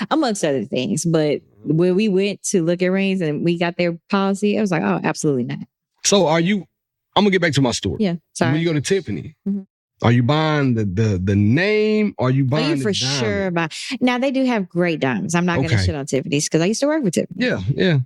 B: Amongst other things. But when we went to look at rings and we got their policy, it was like, oh, absolutely not.
A: So I'm gonna get back to my story.
B: Yeah, sorry.
A: When you go to Tiffany, are you buying the name? Or are you buying the
B: for
A: diamond?
B: sure buy? Now they do have great diamonds. I'm not going to shit on Tiffany's because I used to work with Tiffany.
A: Yeah.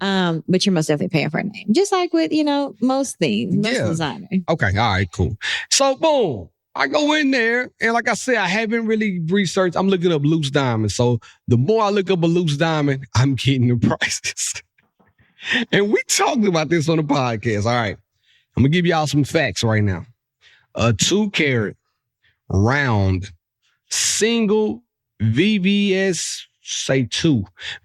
B: But you're most definitely paying for a name, just like with most things, most designer.
A: Okay, all right, cool. So boom, I go in there, and like I said, I haven't really researched. I'm looking up loose diamonds. So the more I look up a loose diamond, I'm getting the prices. And we talked about this on the podcast. All right, I'm gonna give y'all some facts right now. A 2-carat round single VVS,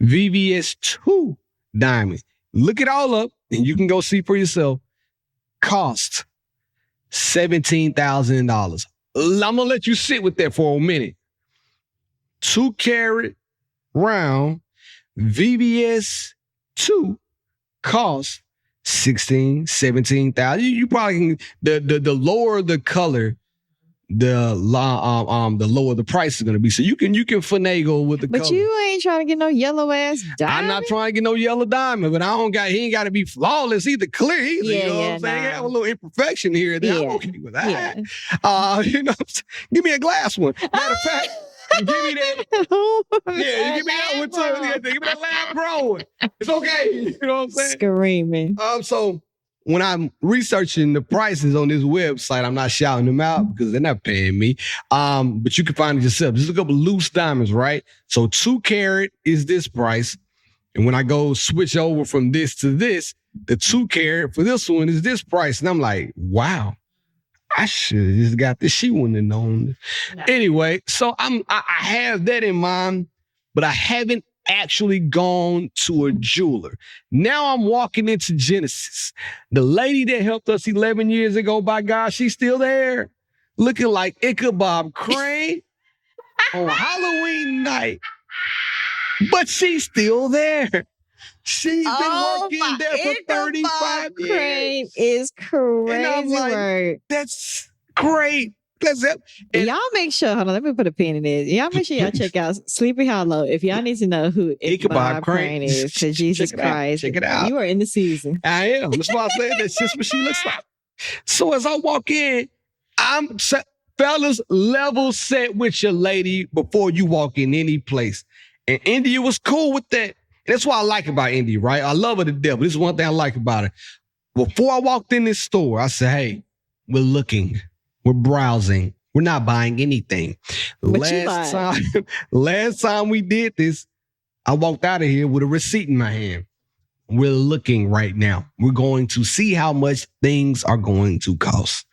A: VVS 2 diamond. Look it all up and you can go see for yourself. Cost $17,000. I'm gonna let you sit with that for a minute. 2-carat round VVS 2 cost 16, 17,000. You probably can, the lower the color, the lower the price is gonna be. So you can finagle with the color.
B: But you ain't trying to get no yellow ass diamond.
A: I'm not trying to get no yellow diamond, but he ain't gotta be flawless, either clear either. You know what I'm saying? Have a little imperfection here and there. I'm okay with that. Give me a glass one. Matter of fact, give me that. Give me that one too. Give me that lab grown. It's okay. You know what I'm saying?
B: Screaming.
A: So when I'm researching the prices on this website, I'm not shouting them out because they're not paying me. But you can find it yourself. Just look up loose diamonds, right? So 2-carat is this price. And when I go switch over from this to this, the 2-carat for this one is this price. And I'm like, wow. I should have just got this. She wouldn't have known. No. Anyway, so I have that in mind, but I haven't actually gone to a jeweler. Now I'm walking into Genesis. The lady that helped us 11 years ago, by God, she's still there. Looking like Ichabod Crane on Halloween night. But she's still there. She's been working there for 35 years.
B: Crane is crazy.
A: And I'm like, that's great. let's help. And
B: y'all make sure, hold on, let me put a pin in this. Y'all make sure y'all check out Sleepy Hollow. If y'all need to know who Ichabod Crane is, because Jesus Christ,
A: check it out.
B: You are in the season.
A: I am. That's why I said that's just what she looks like. So as I walk in, fellas, level set with your lady before you walk in any place. And India was cool with that. And that's what I like about India, right? I love her to death. But this is one thing I like about her. Before I walked in this store, I said, hey, we're looking. We're browsing. We're not buying anything. Last time we did this, I walked out of here with a receipt in my hand. We're looking right now. We're going to see how much things are going to cost.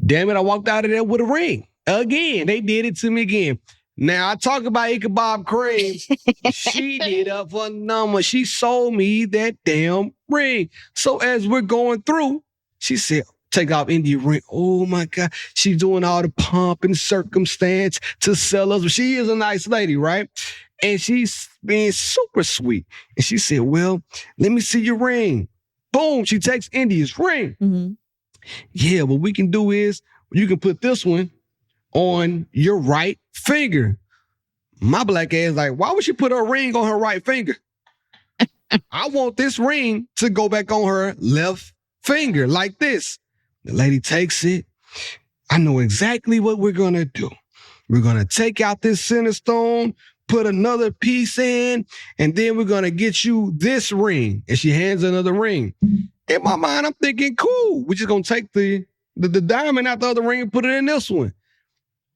A: Damn it, I walked out of there with a ring. Again, they did it to me again. Now, I talk about Ichabod Crane. She did up a number. She sold me that damn ring. So as we're going through, she said, take off India ring. Oh, my God. She's doing all the pomp and circumstance to sell us. She is a nice lady, right? And she's being super sweet. And she said, well, let me see your ring. Boom, she takes India's ring.
B: Mm-hmm.
A: Yeah, what we can do is you can put this one on your right finger. My black ass like, why would she put her ring on her right finger? I want this ring to go back on her left finger like this. The lady takes it. I know exactly what we're going to do. We're going to take out this center stone, put another piece in, and then we're going to get you this ring. And she hands another ring. In my mind, I'm thinking, cool. We're just going to take the diamond out the other ring and put it in this one.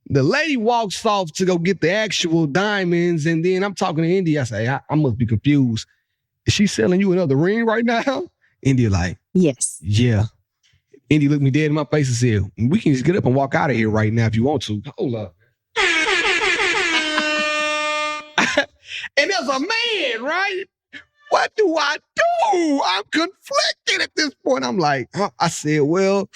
A: The lady walks off to go get the actual diamonds, and then I'm talking to India. I say, I must be confused. Is she selling you another ring right now? India like,
B: yes.
A: Yeah. India looked me dead in my face and said, we can just get up and walk out of here right now if you want to. Hold up. And there's a man, right? What do I do? I'm conflicted at this point. I'm like, I said, well,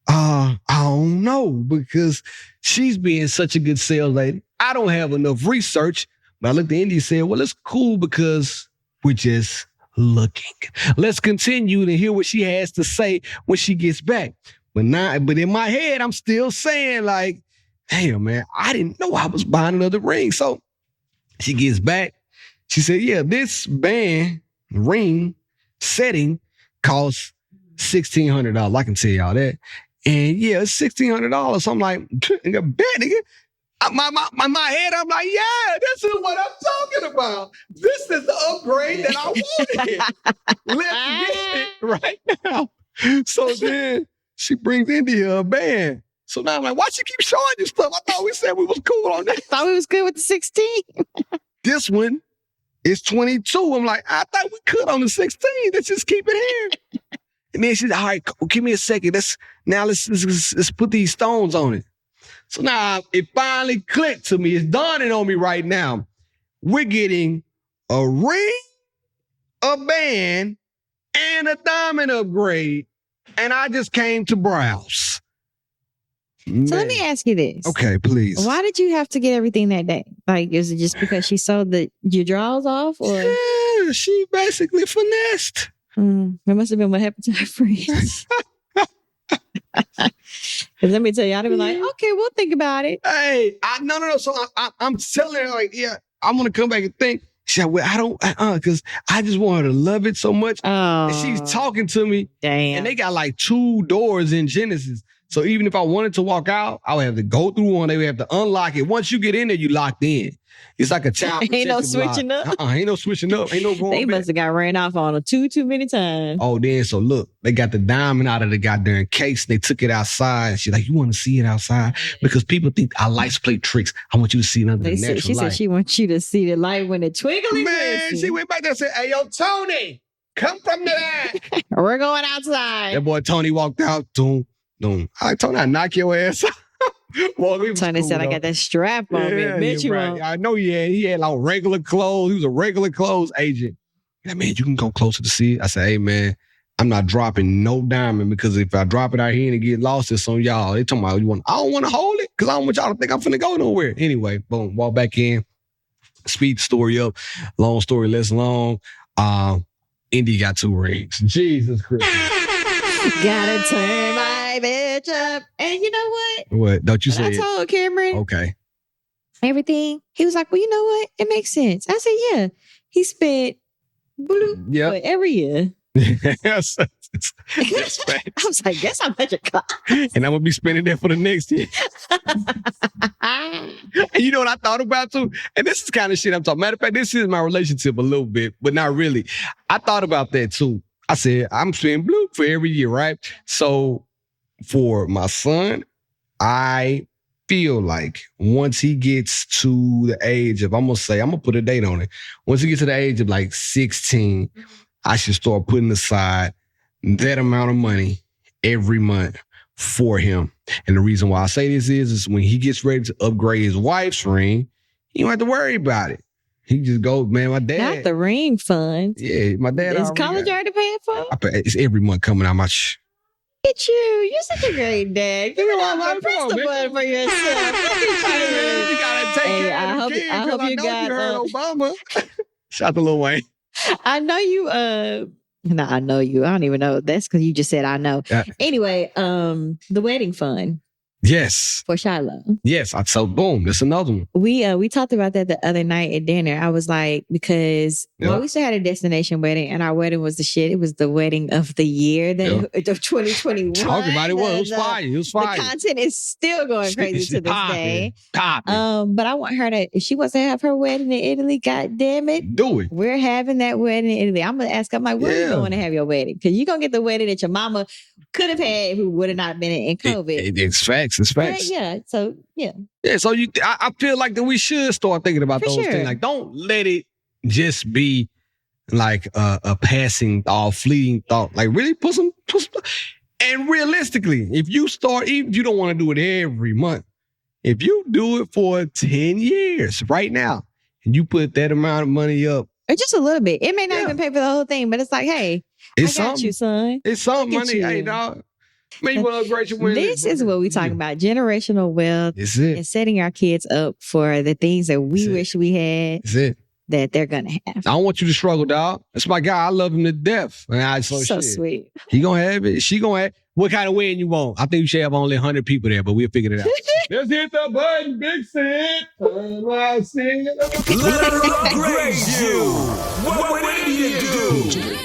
A: I don't know, because she's being such a good sales lady. I don't have enough research. But I looked at India and said, well, it's cool because we're just looking. Let's continue to hear what she has to say when she gets back. But in my head, I'm still saying like, damn, man, I didn't know I was buying another ring. So she gets back. She said, yeah, this band ring setting costs $1,600. I can tell y'all that. And yeah, it's $1,600. So I'm like, nigga, bet, nigga. My head, I'm like, yeah, this is what I'm talking about. This is the upgrade that I wanted. Let's get it right now. So then she brings India a band. So now I'm like, why she keep showing you stuff? I thought we said we was cool on that.
B: Thought we was good with the 16.
A: This one is 22. I'm like, I thought we could on the 16. Let's just keep it here. And then she's like, all right, give me a second. Let's put these stones on it. So now it finally clicked to me. It's dawning on me right now. We're getting a ring, a band, and a diamond upgrade. And I just came to browse. Man.
B: So let me ask you this.
A: Okay, please.
B: Why did you have to get everything that day? Like, is it just because she sewed your drawers off? Or?
A: Yeah, she basically finessed.
B: It must have been what happened to her friends. Because let me tell you, I'd be like, okay, we'll think about it.
A: Hey, no. So I'm telling her, like, yeah, I'm going to come back and think. She said, well, I don't, because I just want her to love it so much.
B: Oh,
A: and she's talking to me.
B: Damn.
A: And they got like 2 doors in Genesis. So even if I wanted to walk out, I would have to go through one. They would have to unlock it. Once you get in there, you locked in. It's like a child.
B: Ain't no switching up.
A: Ain't no switching up. Ain't no going
B: They
A: back.
B: must have got ran off on too many times.
A: Oh, then so look, they got the diamond out of the goddamn case. They took it outside. She's like, you want to see it outside? Because people think our lights play tricks. I want you to see it under the natural light.
B: She said she wants you to see the light when it twinkling.
A: Man, she went back there and said, hey, yo, Tony, come from the back.
B: We're going outside.
A: That boy Tony walked out. Doom. I like, Tony, I knock your ass out. Well,
B: Tony said, I got that strap on me. Bitch, you
A: right.
B: won't.
A: I know he had like regular clothes. He was a regular clothes agent. Like, man, you can go closer to see it. I said, hey, man, I'm not dropping no diamond because if I drop it out here and it get lost, it's on y'all. They talking about, I don't want to hold it because I don't want y'all to think I'm finna go nowhere. Anyway, boom, walk back in, speed the story up. Long story less long. Indy got 2 rings. Jesus Christ.
B: Gotta turn my right, bitch up. And you know what?
A: What? Don't you say
B: I
A: it?
B: told Cameron
A: Okay.
B: everything. He was like, well, you know what? It makes sense. I said, yeah. He spent
A: Yep.
B: what, every year.
A: Yes. That's
B: I
A: facts.
B: was like, guess how much it cost.
A: And I'm gonna be spending that for the next year. And you know what I thought about too? And this is kind of shit I'm talking. Matter of fact, this is my relationship a little bit, but not really. I thought about that too. I said, I'm spending blue for every year, right? So for my son, I feel like once he gets to the age of, I'm gonna put a date on it. Once he gets to the age of like 16, I should start putting aside that amount of money every month for him. And the reason why I say this is when he gets ready to upgrade his wife's ring, he don't have to worry about it. He just goes, man, my dad.
B: Not the ring fund.
A: Yeah, my dad.
B: Is college already paying for it?
A: It's every month coming out my
B: Look at you. You're such a great dad. Give me one more. Press the button for yourself.
A: You gotta take care of the kids. I hope you got you heard Obama. Shout out to Lil Wayne.
B: I know you. No, I know you. I don't even know. That's because you just said I know. Anyway, the wedding fund.
A: Yes.
B: For Shiloh.
A: Yes. So boom, that's another one.
B: We talked about that the other night at dinner. I was like, because we still had a destination wedding, and our wedding was the shit. It was the wedding of the year of 2021.
A: Talk about it. It was fire. It was fire.
B: The content is still going crazy to this day.
A: Popping.
B: But I want her to, if she wants to have her wedding in Italy, God damn it.
A: Do it.
B: We're having that wedding in Italy. I'm gonna ask her, I'm like, where are you going to have your wedding? Because you're gonna get the wedding that your mama could have had who would have not been in COVID.
A: It's facts. It's facts.
B: Yeah. So yeah.
A: Yeah. So I feel like that we should start thinking about those things. Like, don't let it just be like a passing thought, fleeting thought. Like, really put some. And realistically, if you start, even if you don't want to do it every month, if you do it for 10 years right now, and you put that amount of money up,
B: or just a little bit, it may not even pay for the whole thing, but it's like, hey,
A: it's
B: I got you, son.
A: It's some money. Hey, dog. Maybe you want to upgrade your window.
B: This is what we talking about: generational wealth.
A: It's it.
B: And setting our kids up for the things that we wish we had.
A: It's it.
B: That they're gonna have. I
A: don't want you to struggle, dog. That's my guy. I love him to death. And
B: so sweet.
A: He gonna have it. She gonna have. What kind of wedding you want? I think you should have only 100 people there, but we'll figure it out. Let's hit the button, Big Syd. Let
C: her upgrade you. What do you do?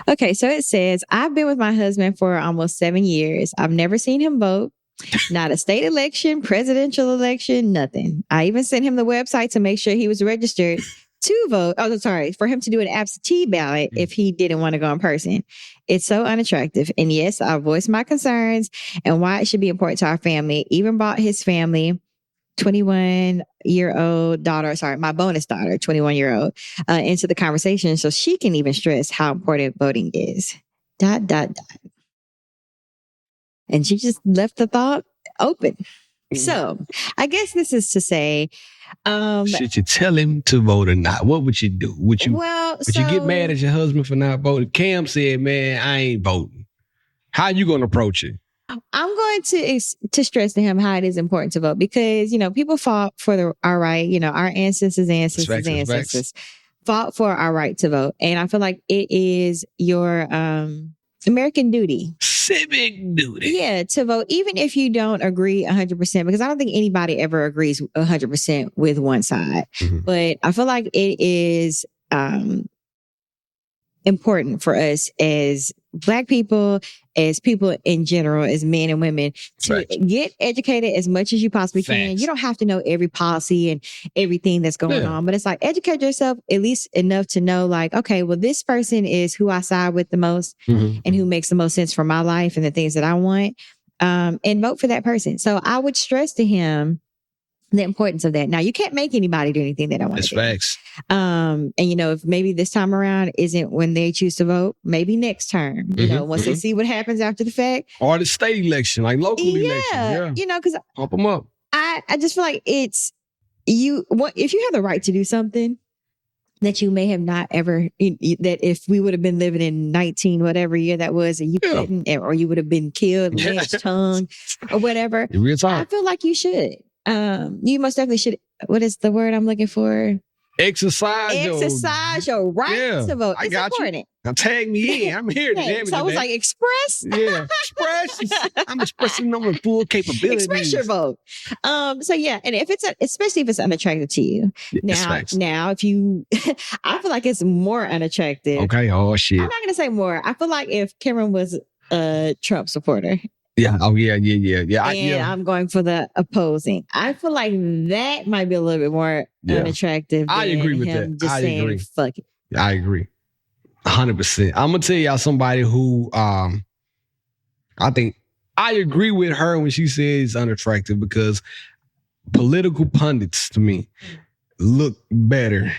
B: Okay, so it says, I've been with my husband for almost 7 years. I've never seen him vote. Not a state election, presidential election, nothing. I even sent him the website to make sure he was registered to vote. Oh, sorry, for him to do an absentee ballot if he didn't want to go in person. It's so unattractive. And yes, I voiced my concerns and why it should be important to our family. Even brought his family, 21-year-old daughter, sorry, my bonus daughter, 21-year-old, into the conversation so she can even stress how important voting is. ... And she just left the thought open. So I guess this is to say,
A: should you tell him to vote or not? What would you do? Would you get mad at your husband for not voting? Cam said, man, I ain't voting. How you going to approach it?
B: I'm going to stress to him how it is important to vote because, people fought for our right. Our ancestors fought for our right to vote. And I feel like it is your American duty.
A: Civic duty.
B: Yeah, to vote, even if you don't agree 100%, because I don't think anybody ever agrees 100% with one side. Mm-hmm. But I feel like it is important for us as Black people, as people in general, as men and women, to get educated as much as you possibly can. You don't have to know every policy and everything that's going on, but it's like educate yourself at least enough to know, like, okay, well, this person is who I side with the most and who makes the most sense for my life and the things that I want, and vote for that person. So I would stress to him the importance of that. Now, you can't make anybody do anything they don't want to do.
A: That's facts.
B: And, if maybe this time around isn't when they choose to vote, maybe next term, once they see what happens after the fact.
A: Or the state election, like local election. Yeah.
B: Because
A: pump them up.
B: I just feel like it's if you have the right to do something that you may have not ever, that if we would have been living in 19, whatever year that was, and you couldn't, or you would have been killed, lynched, hung, or whatever.
A: Real time.
B: I feel like you should. You most definitely should. What is the word I'm looking for?
A: Exercise
B: your right to vote.
A: I
B: It's
A: got
B: important.
A: you. Now tag me in. I'm here to
B: Okay,
A: damn
B: so I was like, express.
A: yeah, express. I'm expressing on full capabilities.
B: Express your vote. So yeah, and if especially if it's unattractive to you.
A: That's
B: Now,
A: facts.
B: if you, I feel like it's more unattractive.
A: Okay. Oh shit.
B: I'm not gonna say more. I feel like if Cameron was a Trump supporter.
A: Yeah. Oh yeah.
B: I'm going for the opposing. I feel like that might be a little bit more unattractive.
A: I agree with
B: him
A: that.
B: Just
A: I
B: saying,
A: agree.
B: fuck it.
A: I agree. 100%. I'm gonna tell y'all somebody who I think I agree with her when she says unattractive because political pundits to me look better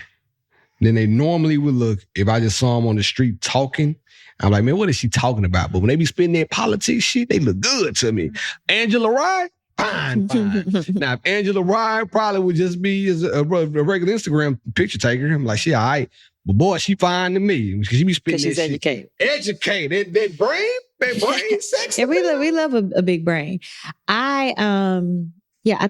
A: than they normally would look if I just saw them on the street talking. I'm like, man, what is she talking about? But when they be spitting their politics shit, they look good to me. Angela Rye, fine. Now, if Angela Rye probably would just be a regular Instagram picture taker, I'm like, she all right. But boy, she fine to me because she be spitting
B: Because she's
A: that
B: educated.
A: shit. Educated. That brain sexy.
B: Yeah, we love a big brain. I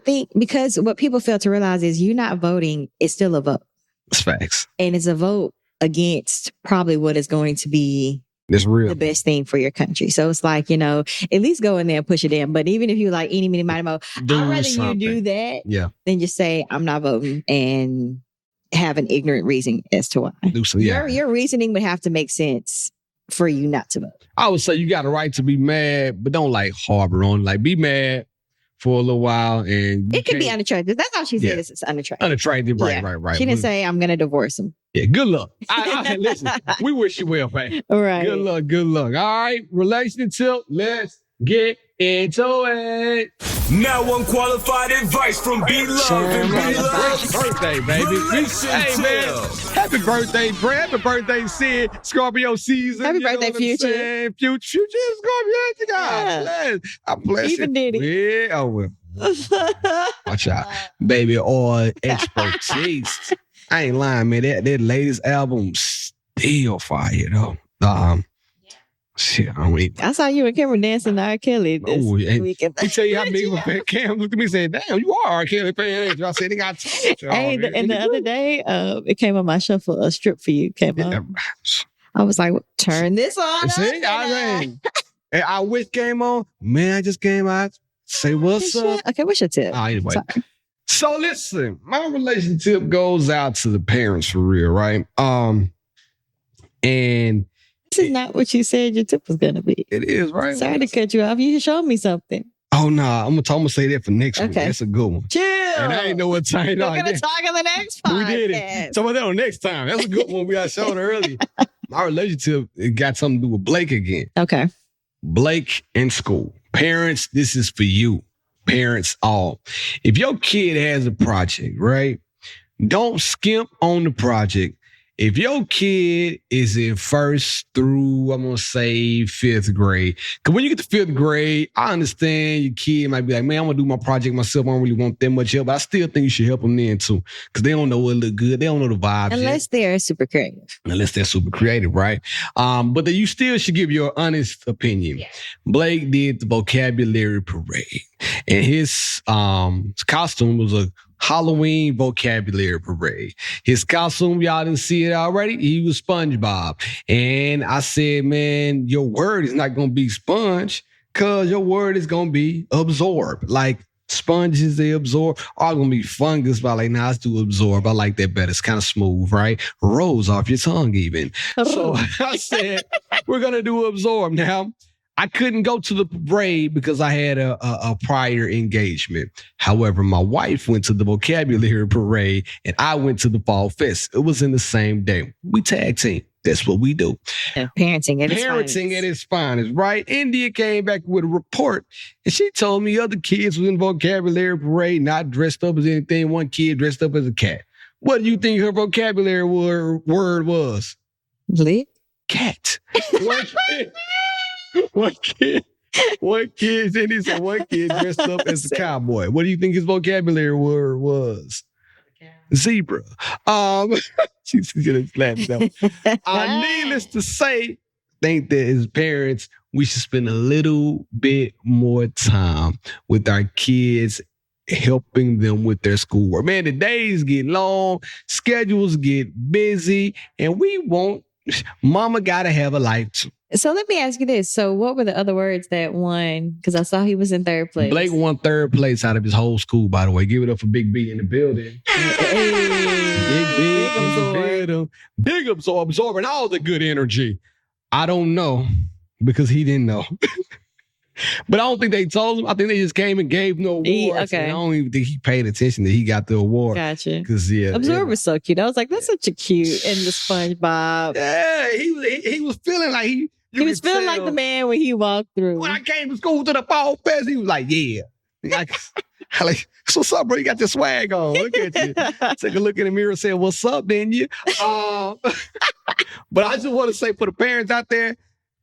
B: think because what people fail to realize is you not voting is still a vote.
A: It's facts.
B: And it's a vote against probably what is going to be
A: It's real.
B: the best thing for your country. So it's like, at least go in there and push it in. But even if you like any, mini, mighty, mo, I'd rather you do that than just say, I'm not voting and have an ignorant reason as to why. Your reasoning would have to make sense for you not to vote.
A: I would say you got a right to be mad, but don't like harbor on. Like be mad for a little while, and
B: it could be unattractive. That's all she said. Is it's unattractive.
A: Unattractive, right.
B: She didn't say I'm gonna divorce him.
A: Yeah, good luck. Listen, we wish you well, man.
B: All right.
A: Good luck. All right, relationship. Let's get into it.
C: Now unqualified advice from B Love and B Love.
A: Birthday, baby. Hey, man. Happy birthday, Brad. Happy birthday, Syd. Scorpio season.
B: Happy birthday, Future.
A: Future is Scorpio. God, I'm blessed.
B: Even did it.
A: Yeah, oh well. Watch out. Baby oil expertise. I ain't lying, man. That latest album still fire, though. Shit, I don't even.
B: I saw you and Cameron dancing to R. Kelly this weekend.
A: He tell you how big of a fan. Cam looked at me and said, damn, you are R. Kelly fan. I said, they got
B: the other day, it came on my shuffle, a strip for you came on. I was like, turn this on.
A: See, and I wish came on. Man, I just came out. Say what's up.
B: Okay, what's your tip?
A: Anyway. Sorry. So listen, my relationship goes out to the parents for real, right? And
B: this is not what you said your tip was gonna be.
A: It is, right?
B: Sorry to cut you off. You showed me something.
A: Oh no, I'm gonna say that for next week. That's a good one.
B: Chill.
A: And I ain't know what time.
B: We're gonna talk on the next podcast.
A: We did it. Talk about that on next time. That's a good one. We got shown earlier. My relationship it got something to do with Blake again.
B: Okay.
A: Blake in school. Parents, this is for you. Parents all. If your kid has a project, right? Don't skimp on the project. If your kid is in 1st through, I'm going to say 5th grade, because when you get to 5th grade, I understand your kid might be like, man, I'm going to do my project myself. I don't really want that much help, but I still think you should help them then too, because they don't know what look good. They don't know the vibes.
B: Unless they're super creative. Right? But you still should give your honest opinion. Yeah. Blake did the vocabulary parade, and his costume was a Halloween vocabulary parade. His costume, y'all didn't see it already. He was SpongeBob. And I said, man, your word is not going to be sponge because your word is going to be absorb. Like sponges, they absorb. All going to be fungus. But like, nah, let's do absorb. I like that better. It's kind of smooth, right? Rolls off your tongue even. So I said, we're going to do absorb. Now, I couldn't go to the parade because I had a prior engagement. However, my wife went to the vocabulary parade and I went to the fall fest. It was in the same day. We tag team. That's what we do. Parenting at
A: its finest, right? India came back with a report and she told me other kids was in the vocabulary parade, not dressed up as anything. One kid dressed up as a cat. What do you think her vocabulary word was?
B: Lit?
A: Cat. One kid said he said one kid dressed up as a cowboy. What do you think his vocabulary word was? Zebra. She's gonna slap himself. Needless to say, think that as parents, we should spend a little bit more time with our kids helping them with their schoolwork. Man, the days get long, schedules get busy, and mama gotta have a life too.
B: So let me ask you this. So what were the other words that won? Because I saw he was in third place.
A: Blake won third place out of his whole school, by the way. Give it up for Big B in the building.
B: Hey,
A: Big B in the building. Big absorbing all the good energy. I don't know because he didn't know. But I don't think they told him. I think they just came and gave no awards.
B: Okay.
A: I don't even think he paid attention that he got the award.
B: Gotcha.
A: Because
B: Absorb was so cute. I was like, that's such a cute and the SpongeBob.
A: Yeah, he was feeling like he
B: was feeling like the man when he walked through.
A: When I came to school to the fall fest, he was like, yeah. Like, so what's up, bro? You got your swag on. Look at you. Take a look in the mirror and say, what's up, didn't you? But I just want to say for the parents out there,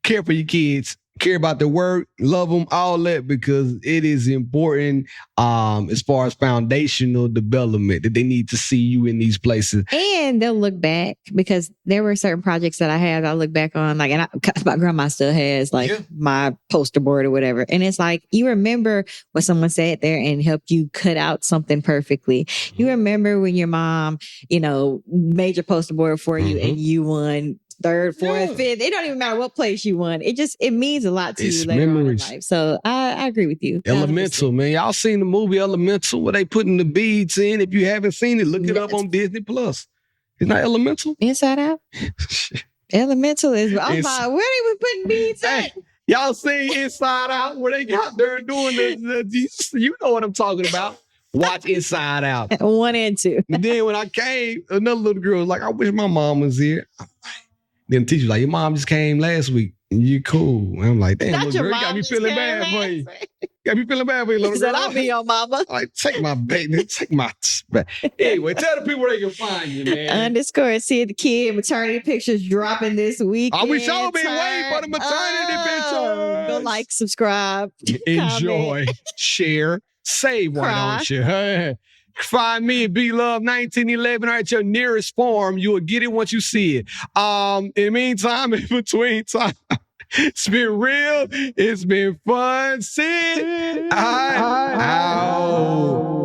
A: care for your kids. Care about their work, love them, all that, because it is important as far as foundational development that they need to see you in these places.
B: And they'll look back because there were certain projects that I had I look back on, like, and my grandma still has my poster board or whatever. And it's like, you remember what someone said there and helped you cut out something perfectly. You remember when your mom, made your poster board for you and you won third, fourth, fifth. It don't even matter what place you won. It means a lot to you later on in life. So I agree with you.
A: Elemental, 100%. Man. Y'all seen the movie Elemental where they putting the beads in? If you haven't seen it, look it up on Disney Plus. It's not Elemental?
B: Inside Out? Elemental is where they was putting beads at.
A: Y'all seen Inside Out where they out there doing you know what I'm talking about. Watch Inside Out.
B: 1 and 2.
A: And then when I came, another little girl was like, I wish my mom was here. Then the teacher was like, your mom just came last week and you cool. And I'm like, damn, little girl, you got me feeling bad for you. Got me feeling bad for you, little girl.
B: I'll be your mama.
A: Like, take my baby, take my... Anyway, tell the people where they can find you, man.
B: _Syd the Kid maternity pictures dropping this week.
A: We sure been waiting for the maternity pictures.
B: Go like, subscribe,
A: enjoy, share, save, why don't you? Find me at B Love 1911 or at your nearest farm. You will get it once you see it. In the meantime, in between time, it's been real. It's been fun. Syd, I'm out.